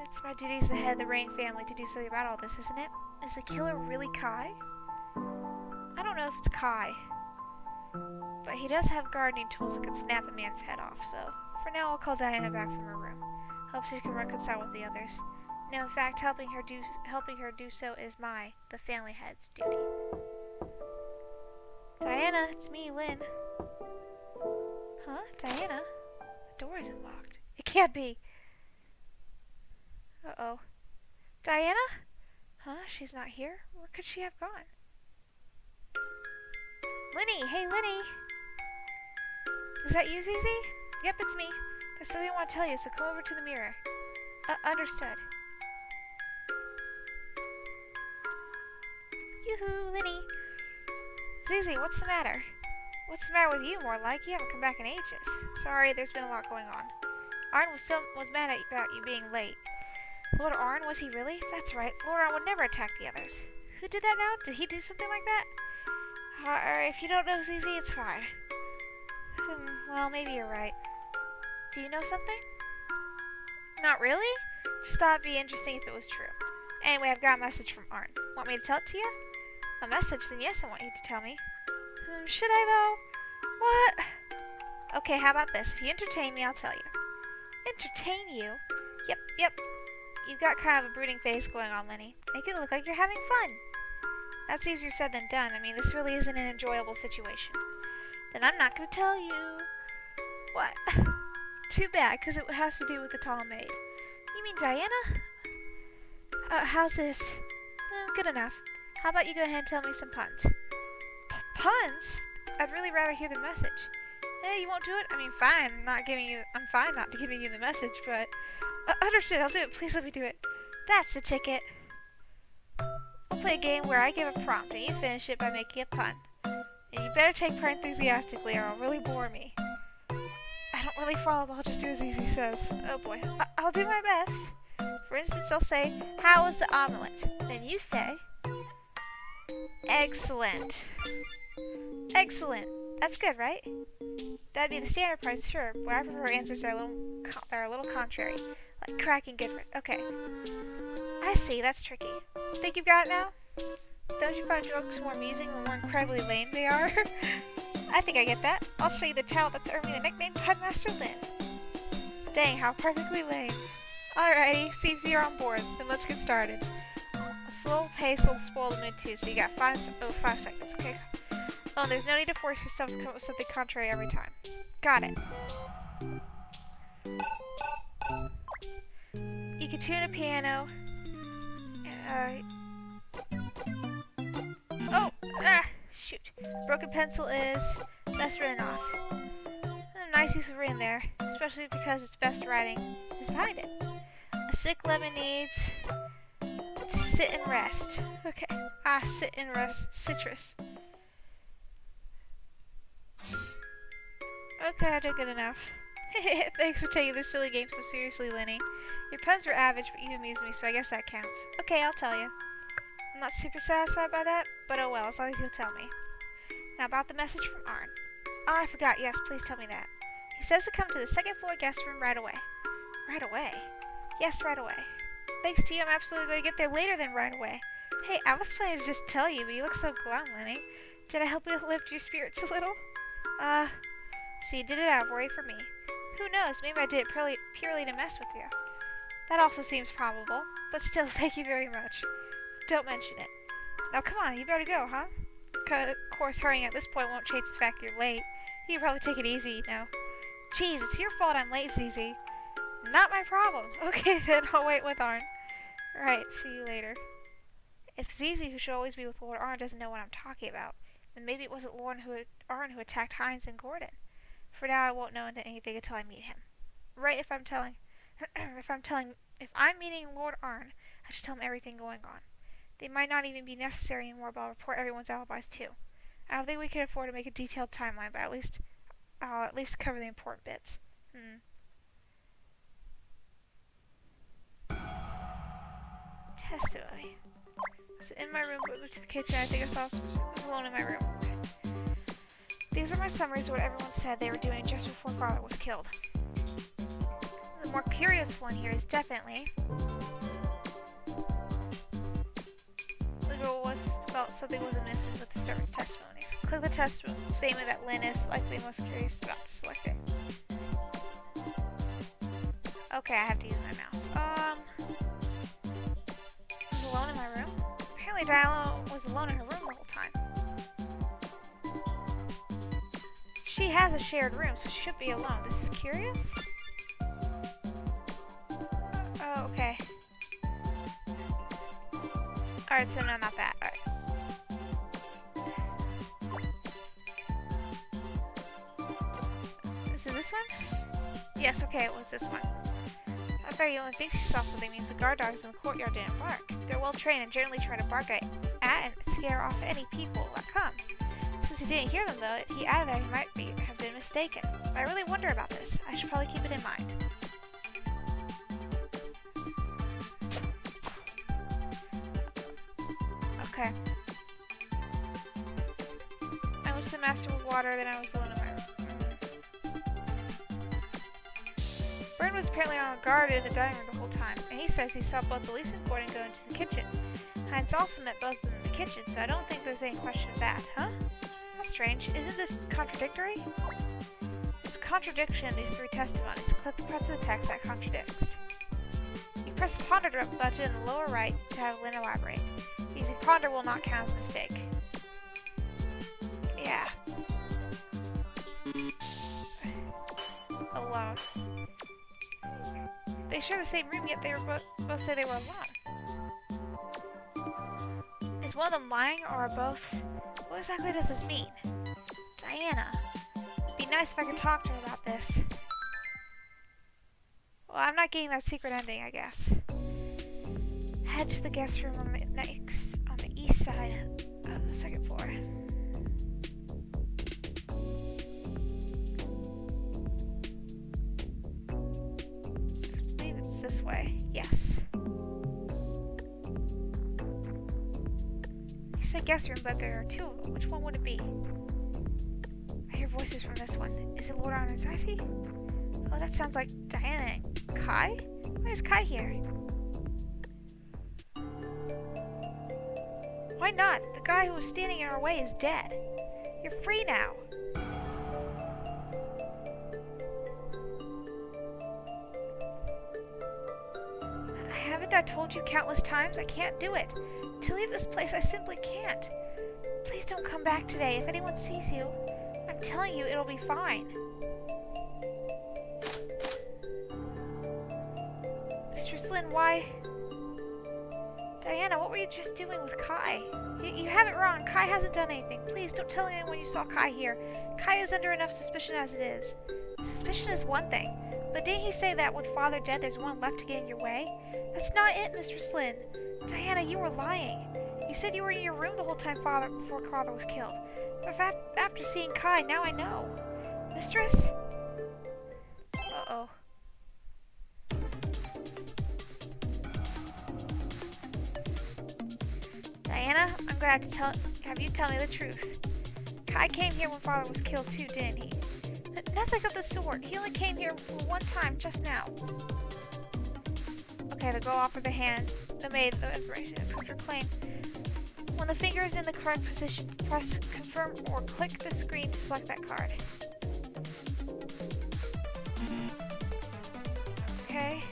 It's my duty as the head of the Rain family to do something about all this, isn't it? Is the killer really Kai? I don't know if it's Kai. But he does have gardening tools that could snap a man's head off, so for now I'll call Diana back from her room. Hope she can reconcile with the others. No, in fact, helping her do so is the family head's duty. Diana, it's me, Lynn. Huh? Diana? The door isn't locked. It can't be. Uh-oh. Diana? Huh? She's not here? Where could she have gone? Linny! Hey, Linny! Is that you, Zizi? Yep, it's me. There's something I want to tell you, so come over to the mirror. Understood. Yoo-hoo, Linny. Zizi, what's the matter? What's the matter with you, more like? You haven't come back in ages. Sorry, there's been a lot going on. Arne was mad about you being late. Lord Arne, was he really? That's right. Lord Arne would never attack the others. Who did that now? Did he do something like that? If you don't know Zizi, it's fine. Well, maybe you're right. Do you know something? Not really? Just thought it'd be interesting if it was true. Anyway, I've got a message from Arne. Want me to tell it to you? A message? Then yes, I want you to tell me. Should I, though? What? Okay, how about this? If you entertain me, I'll tell you. Entertain you? Yep. You've got kind of a brooding face going on, Lenny. Make it look like you're having fun. That's easier said than done. I mean, this really isn't an enjoyable situation. Then I'm not going to tell you. What? Too bad, because it has to do with the tall maid. You mean Diana? How's this? Good enough. How about you go ahead and tell me some puns? Puns? I'd really rather hear the message. Hey, you won't do it? I mean, fine. I'm fine not giving you the message, but... understood, I'll do it. Please let me do it. That's the ticket. We'll play a game where I give a prompt, and you finish it by making a pun. And you better take part enthusiastically, or it'll really bore me. I don't really follow, but I'll just do as easy says. Oh boy. I'll do my best. For instance, I'll say, how was the omelet? Then you say... Excellent. Excellent. That's good, right? That'd be the standard part, sure, but I prefer answers that are a little contrary. Like cracking good for it. Okay. I see, that's tricky. Think you've got it now? Don't you find jokes more amusing the more incredibly lame they are? I think I get that. I'll show you the talent that's earned me the nickname Headmaster Lynn. Dang, how perfectly lame. Alrighty, seems you're on board. Then let's get started. A slow pace will spoil the mood too, so you got 5 seconds, okay? Oh, there's no need to force yourself to come up with something contrary every time. Got it. You can tune a piano. Shoot. Broken pencil is best written off. Nice use of written there, especially because its best writing is behind it. A sick lemon needs to sit and rest. Okay. Sit and rest. Citrus. Okay, I did good enough. Thanks for taking this silly game so seriously, Lenny. Your puns were average, but you amused me, so I guess that counts. Okay, I'll tell you. I'm not super satisfied by that, but oh well, as long as you'll tell me. Now about the message from Arne. Oh, I forgot. Yes, please tell me that. He says to come to the second floor guest room right away. Right away? Yes, right away. Thanks to you, I'm absolutely going to get there later than right away. Hey, I was planning to just tell you, but you look so glum, Lenny. Did I help you lift your spirits a little? So you did it out of worry for me. Who knows, maybe I did it purely to mess with you. That also seems probable, but still, thank you very much. Don't mention it. Now come on, you better go, huh? Of course, hurrying at this point won't change the fact you're late. You can probably take it easy, you know. Jeez, it's your fault I'm late, Zizi. Not my problem. Okay then, I'll wait with Arne. Right, see you later. If Zizi, who should always be with Lord Arne, doesn't know what I'm talking about, then maybe it wasn't Arne who attacked Hines and Gordon. For now, I won't know anything until I meet him. Right, if I'm meeting Lord Arne, I should tell him everything going on. They might not even be necessary anymore, but I'll report everyone's alibis too. I don't think we can afford to make a detailed timeline, but I'll at least cover the important bits. Testimony. So in my room, but moved to the kitchen. I think I was alone in my room. These are my summaries of what everyone said they were doing just before Father was killed. The more curious one here is definitely felt something was amiss with the servant's testimonies. Click the testimony statement that Lynn is likely most curious about to select it. Okay, I have to use my mouse. I was alone in my room? Apparently Diana was alone in her room the whole time. She has a shared room, so she should be alone. This is curious? Oh, okay. Alright, so no, not that. Alright. Is it this one? Yes, okay, it was this one. I bet he only thinks he saw something means the guard dogs in the courtyard didn't bark. They're well trained and generally try to bark at and scare off any people that come. Since Since he didn't hear them, though, he added that he might have been mistaken. But I really wonder about this. I should probably keep it in mind. Okay. I went to the master with water, then I was alone in my room. Byrne was apparently on guard in the dining room the whole time, and he says he saw both Elise and Gordon go into the kitchen. Heinz also met both of them in the kitchen, so I don't think there's any question of that, huh? That's strange. Isn't this contradictory? It's a contradiction in these three testimonies. Click the parts of the text that contradicts. You press the ponder button in the lower right to have Lynn elaborate. Using ponder will not count as a mistake. Yeah. Alone. They share the same room, yet they were both say they were alone. Is one of them lying, or are both? What exactly does this mean? Diana. It'd be nice if I could talk to her about this. Well, I'm not getting that secret ending, I guess. Head to the guest room on the east side of the second floor. I believe it's this way. Yes. He said guest room, but there are two of them. Which one would it be? I hear voices from this one. Is it Lord Arne and Sassy? Oh, that sounds like Diana and Kai? Why is Kai here? Why not? The guy who was standing in our way is dead. You're free now. Haven't I told you countless times I can't do it? To leave this place, I simply can't. Please don't come back today. If anyone sees you, I'm telling you it'll be fine. Mistress Lynn, why? Diana, what were you just doing with Kai? You have it wrong. Kai hasn't done anything. Please don't tell anyone you saw Kai here. Kai is under enough suspicion as it is. Suspicion is one thing, but didn't he say that with Father dead there's one left to get in your way? That's not it, Mistress Lynn. Diana, you were lying. You said you were in your room the whole time before Father was killed. But after seeing Kai, now I know. Mistress? Uh-oh. Diana, I'm gonna have you tell me the truth. Kai came here when Father was killed too, didn't he? Nothing of the sort. He only came here for one time, just now. Okay, the girl offered the hand. The maid, the information, approved her claim. When the finger is in the correct position, press confirm or click the screen to select that card. Okay.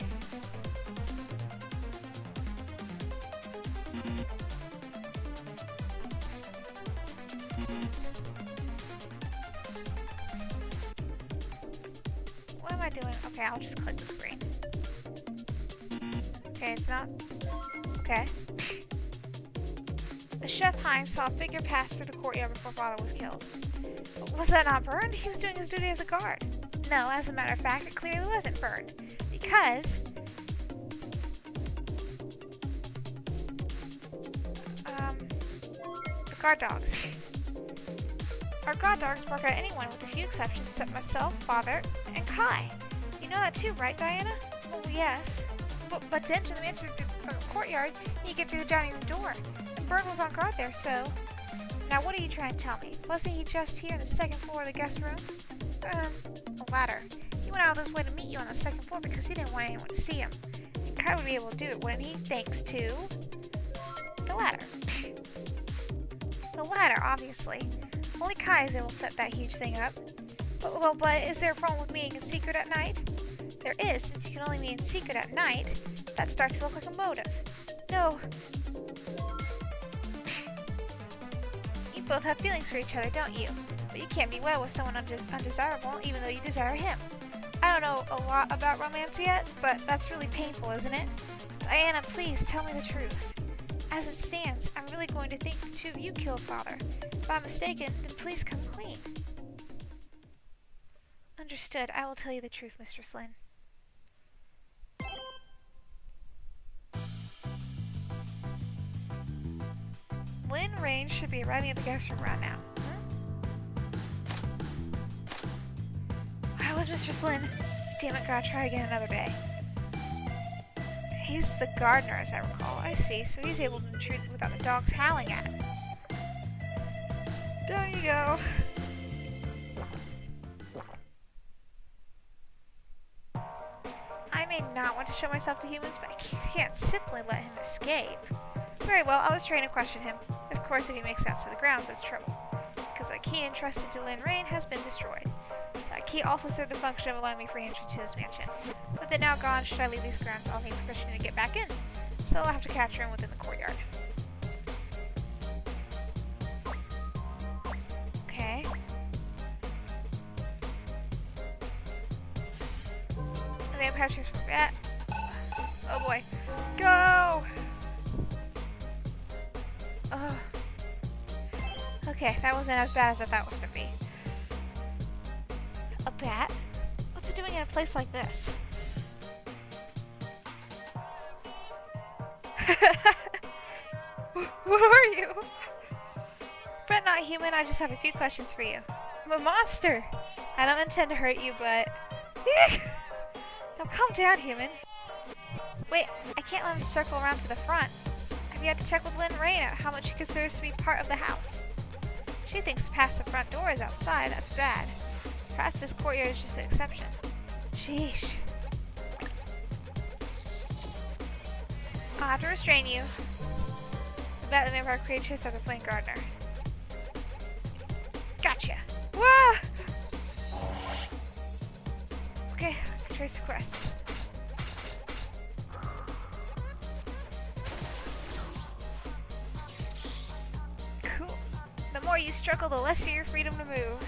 What am I doing? Okay, I'll just click the screen. Okay, it's not... Okay. The chef Heinz saw a figure pass through the courtyard before Father was killed. Was that not Byrne? He was doing his duty as a guard. No, as a matter of fact, it clearly wasn't Byrne. Because... the guard dogs. Our guard dogs bark at anyone with a few exceptions except myself, Father, and Kai. You know that too, right, Diana? Oh, yes. But to enter the courtyard, you get through the dining room door. And Byrne was on guard there, so... Now, what are you trying to tell me? Wasn't he just here on the second floor of the guest room? A ladder. He went out of his way to meet you on the second floor because he didn't want anyone to see him. And Kai would be able to do it, wouldn't he? Thanks to... the ladder. The ladder, obviously. Only Kai is able to set that huge thing up. But is there a problem with meeting in secret at night? There is, since you can only meet in secret at night. That starts to look like a motive. No. You both have feelings for each other, don't you? But you can't be wed with someone undesirable, even though you desire him. I don't know a lot about romance yet, but that's really painful, isn't it? Diana, please tell me the truth. As it stands, I'm really going to think the two of you killed Father. If I'm mistaken, then please come clean. Understood. I will tell you the truth, Mistress Lynn. Lynn Rain should be arriving at the guest room right now. That was Mr. Slynn. Damn it, gotta try again another day. He's the gardener, as I recall. I see, so he's able to intrude without the dogs howling at him. There you go. I may not want to show myself to humans, but I can't simply let him escape. Very well, I'll restrain and question him. Of course, if he makes sense to the grounds, that's trouble. Because that key entrusted to Lynn Rain has been destroyed. That key also served the function of allowing me free entry to this mansion. With it now gone, should I leave these grounds, I'll need permission to get back in. So I'll have to capture him within the courtyard. Okay. The vampire tricks from that. Oh boy. Go! Oh. Okay, that wasn't as bad as I thought it was gonna be. A bat? What's it doing in a place like this? What are you? But not human, I just have a few questions for you. I'm a monster! I don't intend to hurt you, but... Now calm down, human. Wait, I can't let him circle around to the front. I've yet to check with Lynn Rain out how much she considers to be part of the house. She thinks past the front door is outside, that's bad. Perhaps this courtyard is just an exception. Sheesh. I'll have to restrain you. The bat and vampire creatures are the plain gardener. Gotcha. Whoa! Okay, trace the quest. Cool. The more you struggle, the less your freedom to move.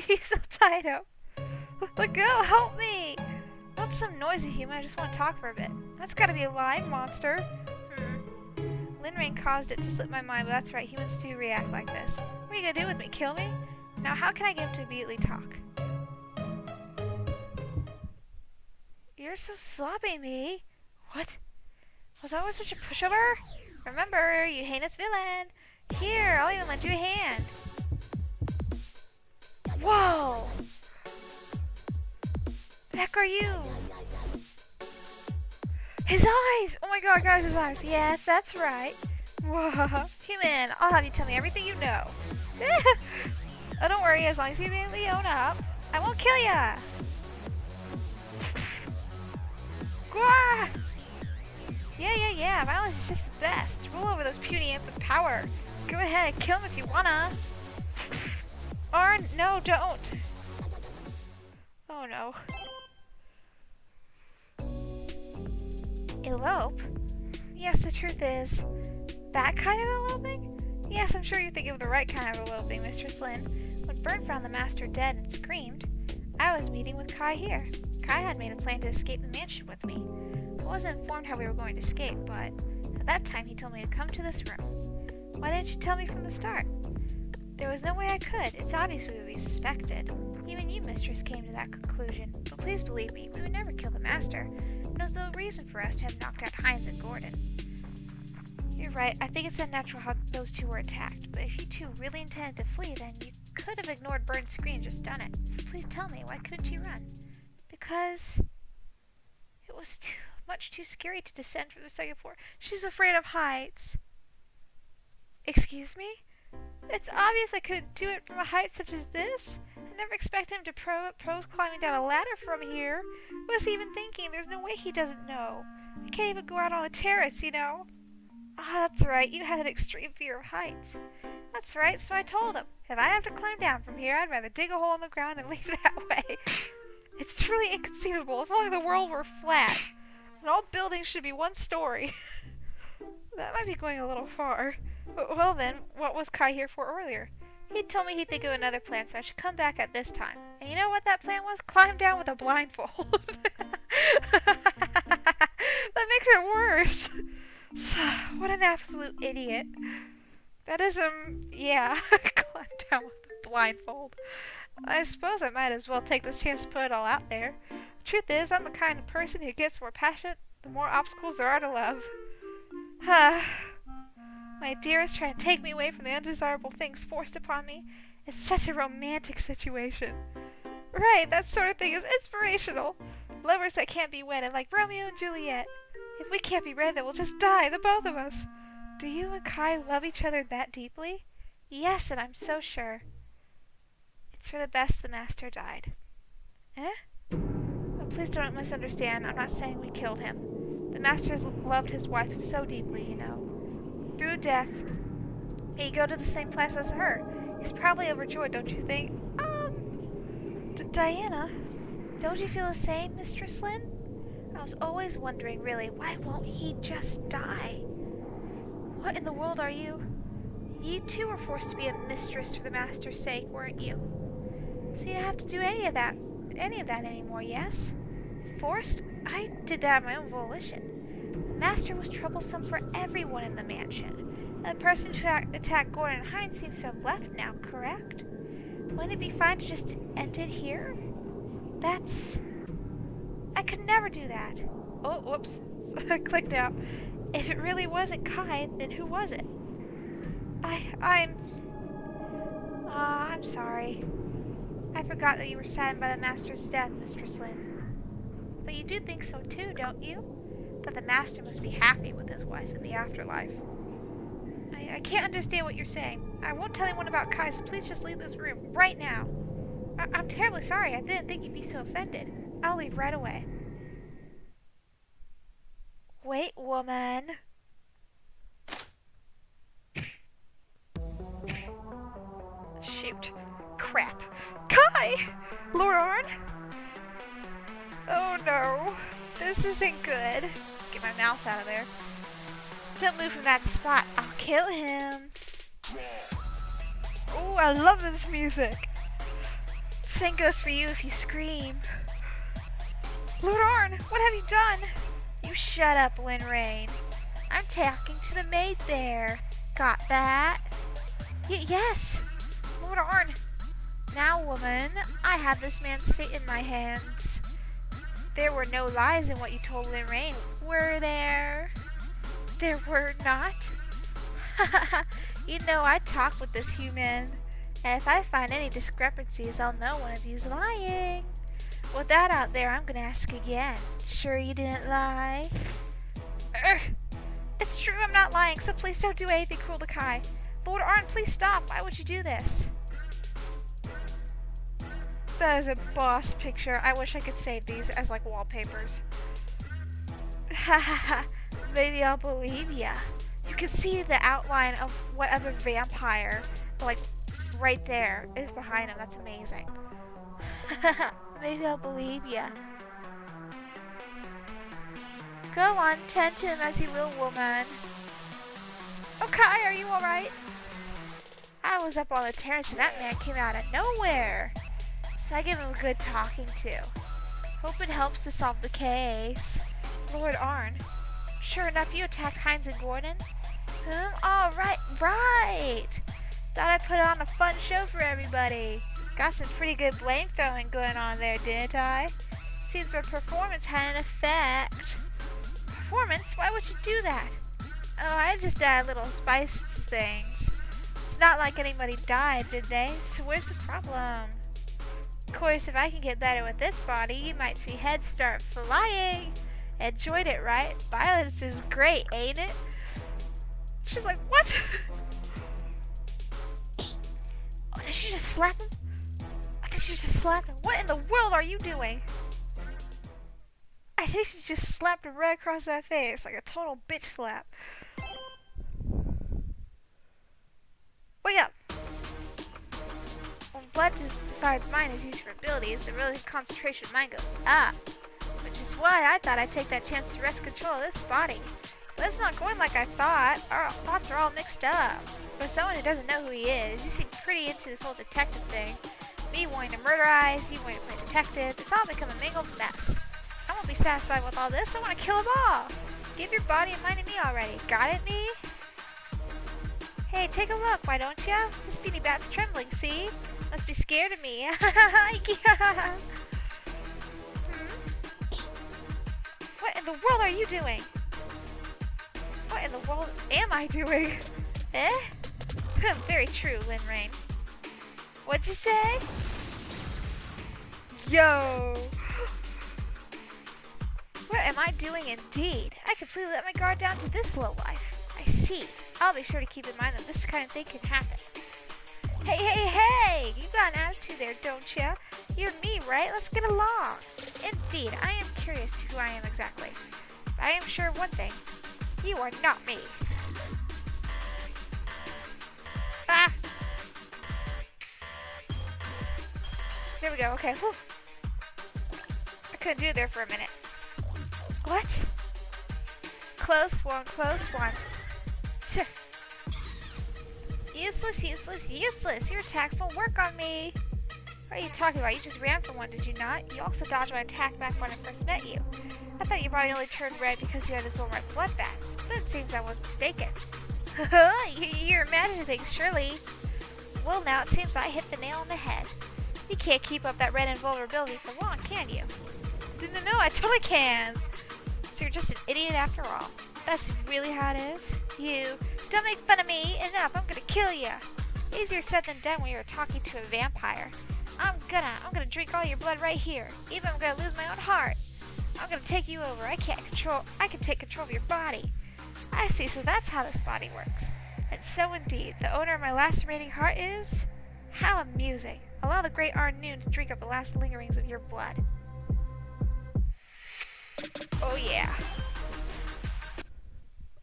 He's so tied up. Let go, help me! Not some noisy human, I just want to talk for a bit. That's gotta be a lying monster. Lynn Rain caused it to slip my mind, but that's right, humans do react like this. What are you gonna do with me, kill me? Now how can I get him to immediately talk? You're so sloppy, me. What? Was I always such a pushover? Remember, you heinous villain. Here, I'll even lend you a hand. Whoa! The heck are you? His eyes! Oh my god, guys, his eyes. Yes, that's right. Whoa. Human, I'll have you tell me everything you know. Oh, don't worry, as long as you immediately own up, I won't kill ya! Gwah! Yeah, violence is just the best. Rule over those puny ants with power. Go ahead, kill him if you wanna. Or, no, don't. Oh no. Elope? Yes, the truth is. That kind of eloping? Yes, I'm sure you're thinking of the right kind of eloping, Mistress Lynn. When Bert found the master dead and screamed, I was meeting with Kai here. Kai had made a plan to escape the mansion with me. I wasn't informed how we were going to escape, but at that time he told me to come to this room. Why didn't you tell me from the start? There was no way I could. It's obvious we would be suspected. Even you, mistress, came to that conclusion. But please believe me, we would never kill the master. And there was no reason for us to have knocked out Hines and Gordon. You're right. I think it's unnatural how those two were attacked. But if you two really intended to flee, then you could have ignored Bird's scream and just done it. So please tell me, why couldn't you run? Because it was much too scary to descend from the second floor. She's afraid of heights. Excuse me? It's obvious I couldn't do it from a height such as this. I never expected him to propose climbing down a ladder from here. What was he even thinking? There's no way he doesn't know. I can't even go out on the terrace, you know. Ah, that's right. You had an extreme fear of heights. That's right, so I told him. If I have to climb down from here, I'd rather dig a hole in the ground and leave that way. It's truly inconceivable. If only the world were flat. And all buildings should be one story. That might be going a little far. Well then, what was Kai here for earlier? He told me he'd think of another plan, so I should come back at this time. And you know what that plan was? Climb down with a blindfold. That makes it worse. What an absolute idiot. That is, yeah. Climb down with a blindfold. I suppose I might as well take this chance to put it all out there. The truth is, I'm the kind of person who gets more passionate the more obstacles there are to love. My dear is trying to take me away from the undesirable things forced upon me. It's such a romantic situation. Right, that sort of thing is inspirational. Lovers that can't be wedded, like Romeo and Juliet. If we can't be wedded, we'll just die, the both of us. Do you and Kai love each other that deeply? Yes, and I'm so sure. It's for the best the master died. Eh? Oh, please don't misunderstand. I'm not saying we killed him. The master has loved his wife so deeply, you know. Through death, he'd go to the same place as her. He's probably overjoyed, don't you think? Diana, don't you feel the same, Mistress Lynn? I was always wondering, really, why won't he just die? What in the world are you? You too were forced to be a mistress for the master's sake, weren't you? So you don't have to do any of that anymore, yes? Forced? I did that of my own volition. The master was troublesome for everyone in the mansion. The person who attacked Gordon and Hines seems to have left now, correct? Wouldn't it be fine to just end it here? I could never do that. Oh, whoops. I clicked out. If it really wasn't Kai, then who was it? I'm sorry. I forgot that you were saddened by the master's death, Mistress Lynn. But you do think so too, don't you? That the master must be happy with his wife in the afterlife. I can't understand what you're saying. I won't tell anyone about Kai, so please just leave this room right now. I'm terribly sorry. I didn't think you'd be so offended. I'll leave right away. Wait, woman. Shoot. Crap. Kai! Lord Arne? Oh no. This isn't good. Get my mouse out of there. Don't move from that spot. I'll kill him. Oh, I love this music. Same goes for you if you scream. Lord Arne, what have you done? You shut up, Lynn Rain. I'm talking to the maid there. Got that? Yes. Lord Arne. Now, woman, I have this man's fate in my hands. There were no lies in what you told Lynn Rain, were there? There were not? You know, I talk with this human, and if I find any discrepancies, I'll know one of you's lying. With that out there, I'm gonna ask again. Sure you didn't lie? It's true I'm not lying, so please don't do anything cruel to Kai. Lord Arne, please stop. Why would you do this? That is a boss picture. I wish I could save these as like wallpapers. Hahaha. Maybe I'll believe ya. You can see the outline of what other vampire, like, right there is behind him. That's amazing. Maybe I'll believe ya. Go on, tend to him as you will, woman. Oh, Kai, are you alright? I was up on the terrace and that man came out of nowhere. So I gave him a good talking to. Hope it helps to solve the case. Lord Arne. Sure enough, you attacked Hines and Gordon. Oh, right. Thought I put on a fun show for everybody. Got some pretty good blame throwing going on there, didn't I? Seems my performance had an effect. Performance? Why would you do that? Oh, I just added little spice to things. It's not like anybody died, did they? So where's the problem? Of course, if I can get better with this body, you might see heads start flying. Enjoyed it, right? Violence is great, ain't it? She's like, what? Oh, did she just slap him? Did she just slap him? What in the world are you doing? I think she just slapped him right across that face, like a total bitch slap. Wake up! When blood besides mine is used for abilities, the relative concentration of mine goes up. Which is why I thought I'd take that chance to wrest control of this body. But it's not going like I thought. Our thoughts are all mixed up. For someone who doesn't know who he is, you seem pretty into this whole detective thing. Me wanting to murder eyes, you wanting to play detective. It's all become a mingled mess. I won't be satisfied with all this. I want to kill them all. Give your body and mind to me already. Got it, me? Hey, take a look, why don't ya? This beanie bat's trembling, see? Must be scared of me. Yeah. What in the world are you doing? What in the world am I doing? Eh? Very true, Lynn Rain. What'd you say? Yo! What am I doing indeed? I completely let my guard down to this lowlife. I see. I'll be sure to keep in mind that this kind of thing can happen. Hey, hey, hey! You got an attitude there, don't you? You and me, right? Let's get along. Indeed, I am curious to who I am exactly. But I am sure of one thing. You are not me. Ah! There we go, okay. Whew. I couldn't do it there for a minute. What? Close one, close one. Useless, useless, useless. Your attacks won't work on me. What are you talking about? You just ran from one, did you not? You also dodged my attack back when I first met you. I thought your body only turned red because you had this one red blood vats, but it seems I was mistaken. You're imagining things, surely. Well, now it seems I hit the nail on the head. You can't keep up that red invulnerability for long, can you? No, I totally can. So you're just an idiot after all. That's really how it is. You don't make fun of me. Enough. I'm gonna kill you. Easier said than done when you're talking to a vampire. I'm gonna drink all your blood right here. Even I'm gonna lose my own heart. I'm gonna take you over. I can take control of your body. I see. So that's how this body works. And so indeed, the owner of my last remaining heart is. How amusing. Allow the great Arne to drink up the last lingerings of your blood. Oh yeah.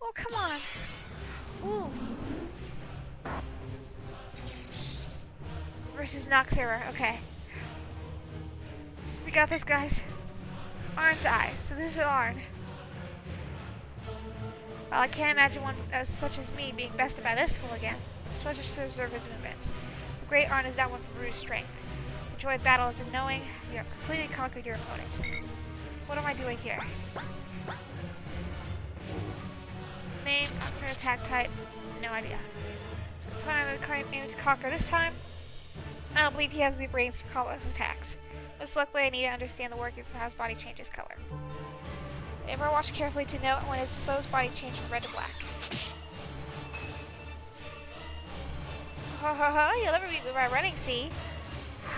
Oh, come on. Ooh. Versus Noxera. Okay. We got this, guys. Arne's eye. So this is Arne. Well, I can't imagine one as such as me being bested by this fool again. Especially to observe his movements. The great Arne is not one for brute strength. The joy of battle is in knowing you have completely conquered your opponent. What am I doing here? Name, Noxera attack type, no idea. So I'm aiming to conquer this time. I don't believe he has the brains to call his attacks. Most likely I need to understand the workings of how his body changes color. Ever watch carefully to note when his foe's body changes from red to black. Ha ha ha, you'll never beat me by running, see?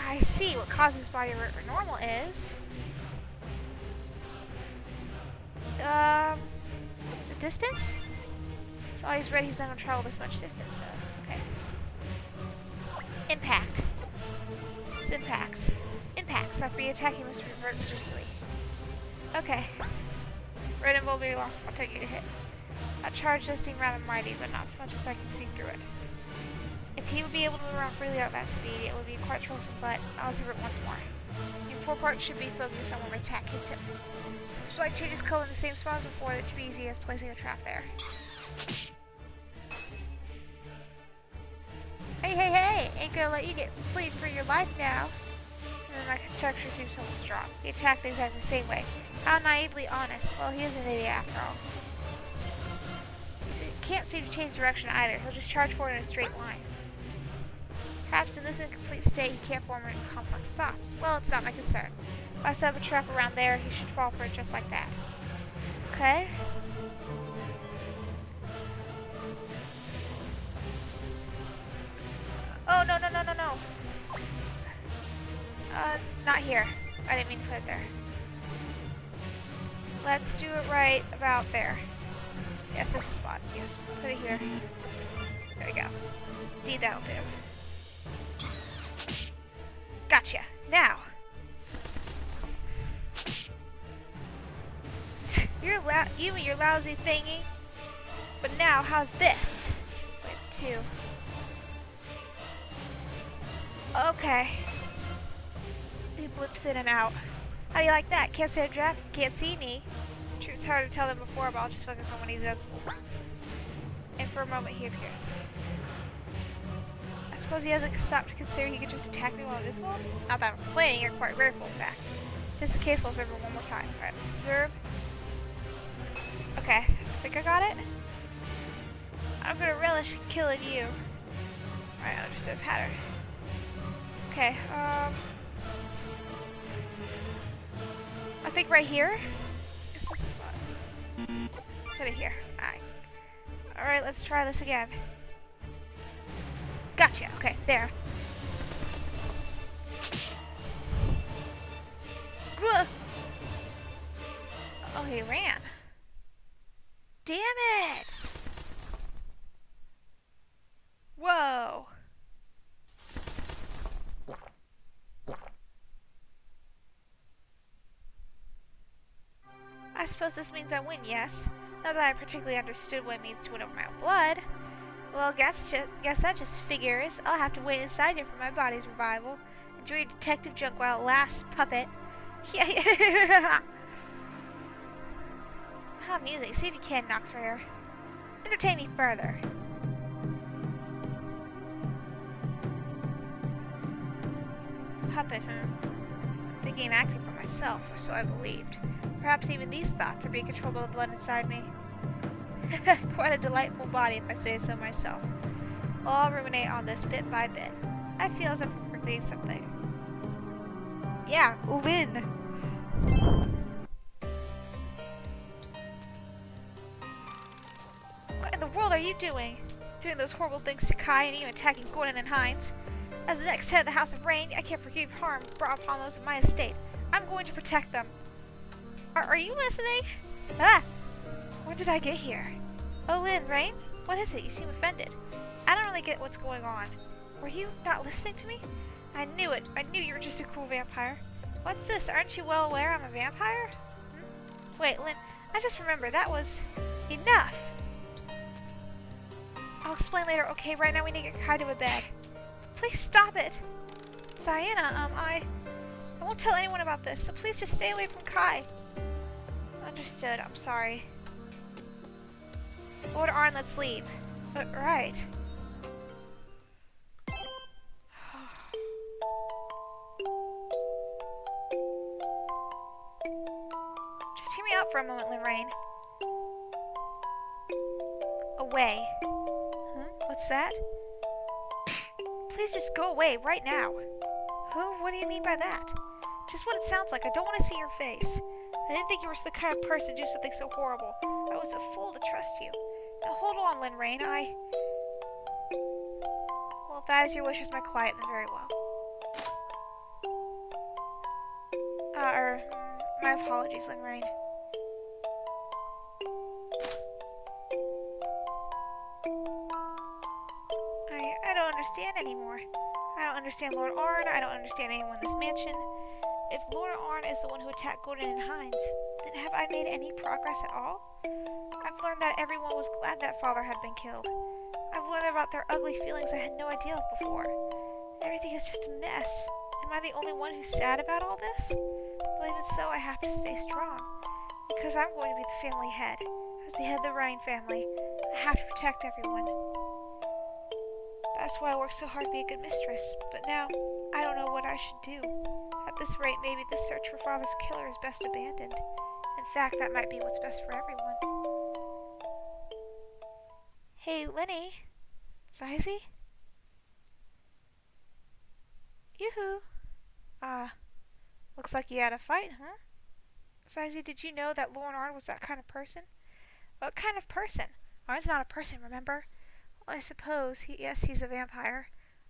I see what causes body normal is... is it distance? So he's ready, he's not gonna travel this much distance, so, okay. Impact. It's impacts. Impacts. After you attack, you must revert seriously. Okay. Red and vulnerability lost will take you to hit. That charge does seem rather mighty, but not so much as I can see through it. If he would be able to move around freely at that speed, it would be quite troublesome, but I'll see it once more. Your poor part should be focused on when an attack hits him. If flight changes color in the same spot as before, it should be easy as placing a trap there. Hey, hey, hey! Ain't gonna let you get fleeing for your life now. And then my conjecture seems somewhat strong. He attacked exactly the same way. How naively honest. Well, he is an idiot after all. He can't seem to change direction either. He'll just charge forward in a straight line. Perhaps in this incomplete state, he can't form complex thoughts. Well, it's not my concern. If I set up a trap around there, he should fall for it just like that. Okay. Oh, no, no, no, no, no. Not here. I didn't mean to put it there. Let's do it right about there. Yes, this is the spot. Yes, put it here. There we go. Indeed, that'll do. Gotcha. Now. You and your lousy thingy. But now, how's this? Wait, 2. Okay. He blips in and out. How do you like that? Can't say a draft, can't see me. It's hard to tell them before, but I'll just focus on when he's invincible. And for a moment he appears. I suppose he hasn't stopped to consider he could just attack me while invisible? Not that I'm complaining, you're quite grateful in fact. Just in case, I'll observe it one more time. Alright, let's observe. Okay, I think I got it. I'm gonna relish killing you. Alright, I understood a pattern. Okay, I think right here is the spot. Put it here. Alright. Alright, let's try this again. Gotcha. Okay, there. Gah! Oh, he ran. Damn it! Whoa. I suppose this means I win, yes. Not that I particularly understood what it means to win over my own blood. Well, guess that just figures. I'll have to wait inside here for my body's revival. Enjoy your detective junk while it lasts, puppet. Yeah. Ah, music. See if you can, Noxrayer. Entertain me further. Puppet, thinking and acting for myself, or so I believed. Perhaps even these thoughts are being controlled by the blood inside me. Quite a delightful body, if I say so myself. Well, I'll ruminate on this bit by bit. I feel as if I'm forgetting something. Yeah, Lynn! What in the world are you doing? Doing those horrible things to Kai and even attacking Gordon and Hines. As the next head of the House of Rain, I can't forgive harm brought upon those of my estate. I'm going to protect them. Are you listening? Ah! When did I get here? Oh, Lynn, Rain? What is it? You seem offended. I don't really get what's going on. Were you not listening to me? I knew it. I knew you were just a cruel vampire. What's this? Aren't you well aware I'm a vampire? Wait, Lynn, I just remembered. That was enough. I'll explain later. Okay, right now we need to get Kai to a bed. Please stop it. Diana, I won't tell anyone about this, so please just stay away from Kai. Understood. I'm sorry. Lord Arne, let's leave. Right. Just hear me out for a moment, Lynn. Away. What's that? Please just go away right now. What do you mean by that? Just what it sounds like. I don't want to see your face. I didn't think you were the kind of person to do something so horrible. I was a fool to trust you. Now hold on, Lynn. Well, if that is your wish as my client, then very well. My apologies, Lynn. I don't understand anymore. I don't understand Lord Arne. I don't understand anyone in this mansion. If Lord Arne is the one who attacked Gordon and Hines, then have I made any progress at all? I've learned that everyone was glad that father had been killed. I've learned about their ugly feelings I had no idea of before. Everything is just a mess. Am I the only one who's sad about all this? But even so, I have to stay strong. Because I'm going to be the family head. As the head of the Rain family, I have to protect everyone. That's why I work so hard to be a good mistress. But now, I don't know what I should do. At this rate, maybe the search for Father's killer is best abandoned. In fact, that might be what's best for everyone. Hey, Lenny. Zizi? Yoo-hoo. Looks like you had a fight, huh? Zizi, did you know that Lord Arne was that kind of person? What kind of person? Arne's not a person, remember? Well, I suppose, yes, he's a vampire.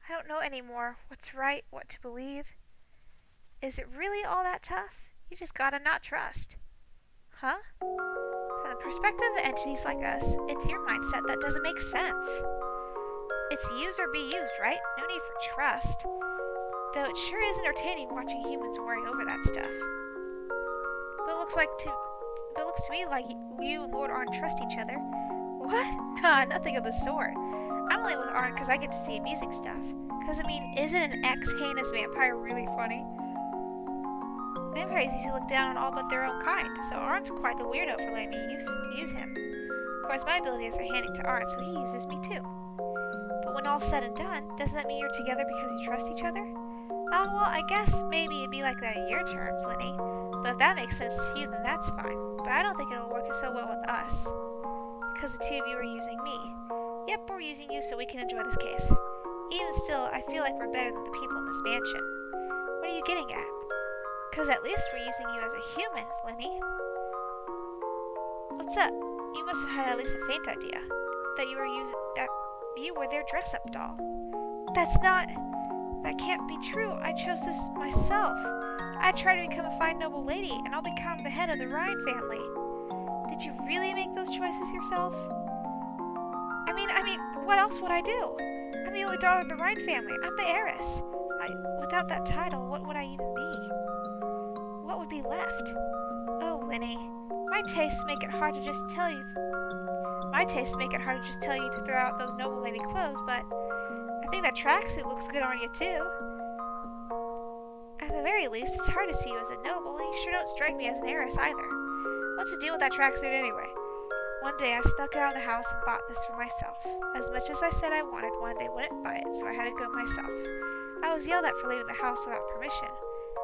I don't know anymore what's right, what to believe. Is it really all that tough? You just gotta not trust. Huh? From the perspective of entities like us, it's your mindset that doesn't make sense. It's use or be used, right? No need for trust. Though it sure is entertaining watching humans worry over that stuff. But it looks to me like you and Lord Arne trust each other. What? Nah, nothing of the sort. I'm only with Arne because I get to see amusing stuff. Because, I mean, isn't an ex-heinous vampire really funny? Vampires usually look down on all but their own kind, so Arne's quite the weirdo for letting me use him. Of course, my abilities are handy to Arne, so he uses me too. But when all's said and done, doesn't that mean you're together because you trust each other? Well, I guess maybe it'd be like that in your terms, Lenny. But if that makes sense to you, then that's fine. But I don't think it'll work so well with us. Because the two of you are using me. Yep, we're using you so we can enjoy this case. Even still, I feel like we're better than the people in this mansion. What are you getting at? Because at least we're using you as a human, Lenny. What's up? You must have had at least a faint idea that you were their dress-up doll. That can't be true. I chose this myself. I tried to become a fine noble lady, and I'll become the head of the Rhine family. Did you really make those choices yourself? I mean, what else would I do? I'm the only daughter of the Rhine family. I'm the heiress. Without that title, what would I even be? What would be left? Oh, Linny, my tastes make it hard to just tell you to throw out those noble lady clothes, but I think that tracksuit looks good on you too. At the very least, it's hard to see you as a noble, and you sure don't strike me as an heiress either. What's the deal with that tracksuit anyway? One day I snuck out of the house and bought this for myself. As much as I said I wanted one, they wouldn't buy it, so I had to go myself. I was yelled at for leaving the house without permission,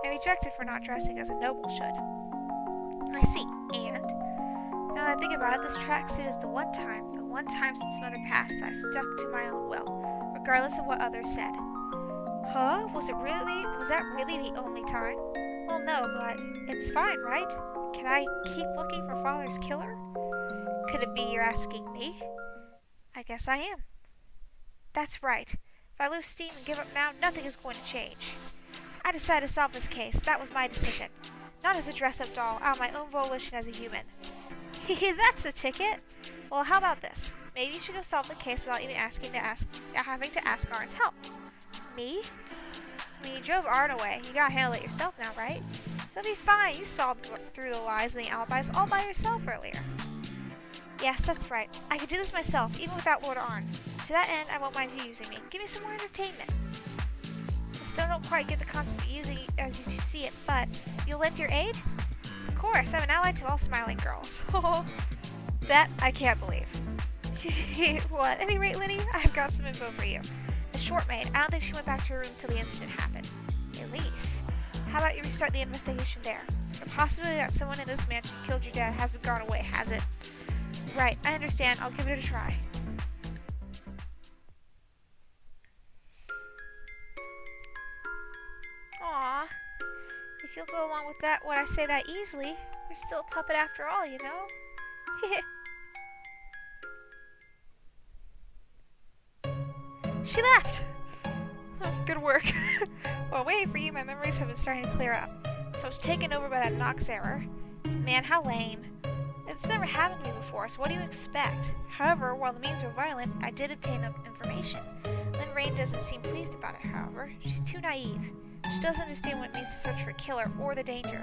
and rejected for not dressing as a noble should. I see, and now that I think about it, this tracksuit is the one time since Mother passed that I stuck to my own will, regardless of what others said. Huh? Was that really the only time? Well, no, but it's fine, right? Can I keep looking for Father's killer? Could it be you're asking me? I guess I am. That's right. If I lose steam and give up now, nothing is going to change. I decided to solve this case. That was my decision. Not as a dress-up doll, out of my own volition as a human. That's a ticket. Well, how about this? Maybe you should go solve the case without even having to ask Arne's help. Me? I mean, you drove Arne away. You gotta handle it yourself now, right? That'll be fine. You saw through the lies and the alibis all by yourself earlier. Yes, that's right. I could do this myself, even without Lord Arne. To that end, I won't mind you using me. Give me some more entertainment. I still don't quite get the concept of using it as you see it, but you'll lend your aid? Of course, I'm an ally to all smiling girls. That I can't believe. Well, at any rate, Linny, I've got some info for you. The short maid, I don't think she went back to her room till the incident happened. Elise, how about you restart the investigation there? The possibility that someone in this mansion killed your dad hasn't gone away, has it? Right, I understand. I'll give it a try. Aw, if you'll go along with what I say that easily, you're still a puppet after all, you know? She left! Oh, good work. While waiting for you, my memories have been starting to clear up. So I was taken over by that Knox error. Man, how lame. It's never happened to me before, so what do you expect? However, while the means were violent, I did obtain information. Lynn Rain doesn't seem pleased about it, however. She's too naive. She doesn't understand what it means to search for a killer or the danger.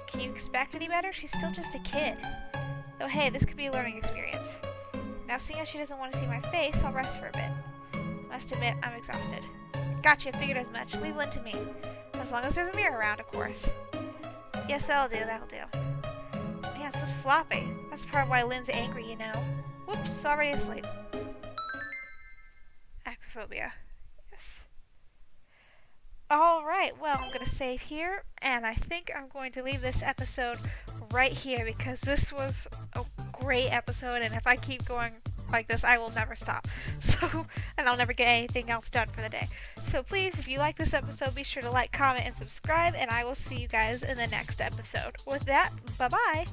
Can you expect any better? She's still just a kid. Though hey, this could be a learning experience. Now, seeing as she doesn't want to see my face, I'll rest for a bit. Must admit, I'm exhausted. Gotcha, figured as much. Leave Lynn to me. As long as there's a mirror around, of course. Yes, that'll do. Man, so sloppy. That's part of why Lynn's angry, you know. Whoops, already asleep. Acrophobia. Yes. Alright, well, I'm going to save here, and I think I'm going to leave this episode right here because this was a great episode, and if I keep going like this, I will never stop. So, and I'll never get anything else done for the day. So please, if you like this episode, be sure to like, comment, and subscribe, and I will see you guys in the next episode. With that, bye-bye!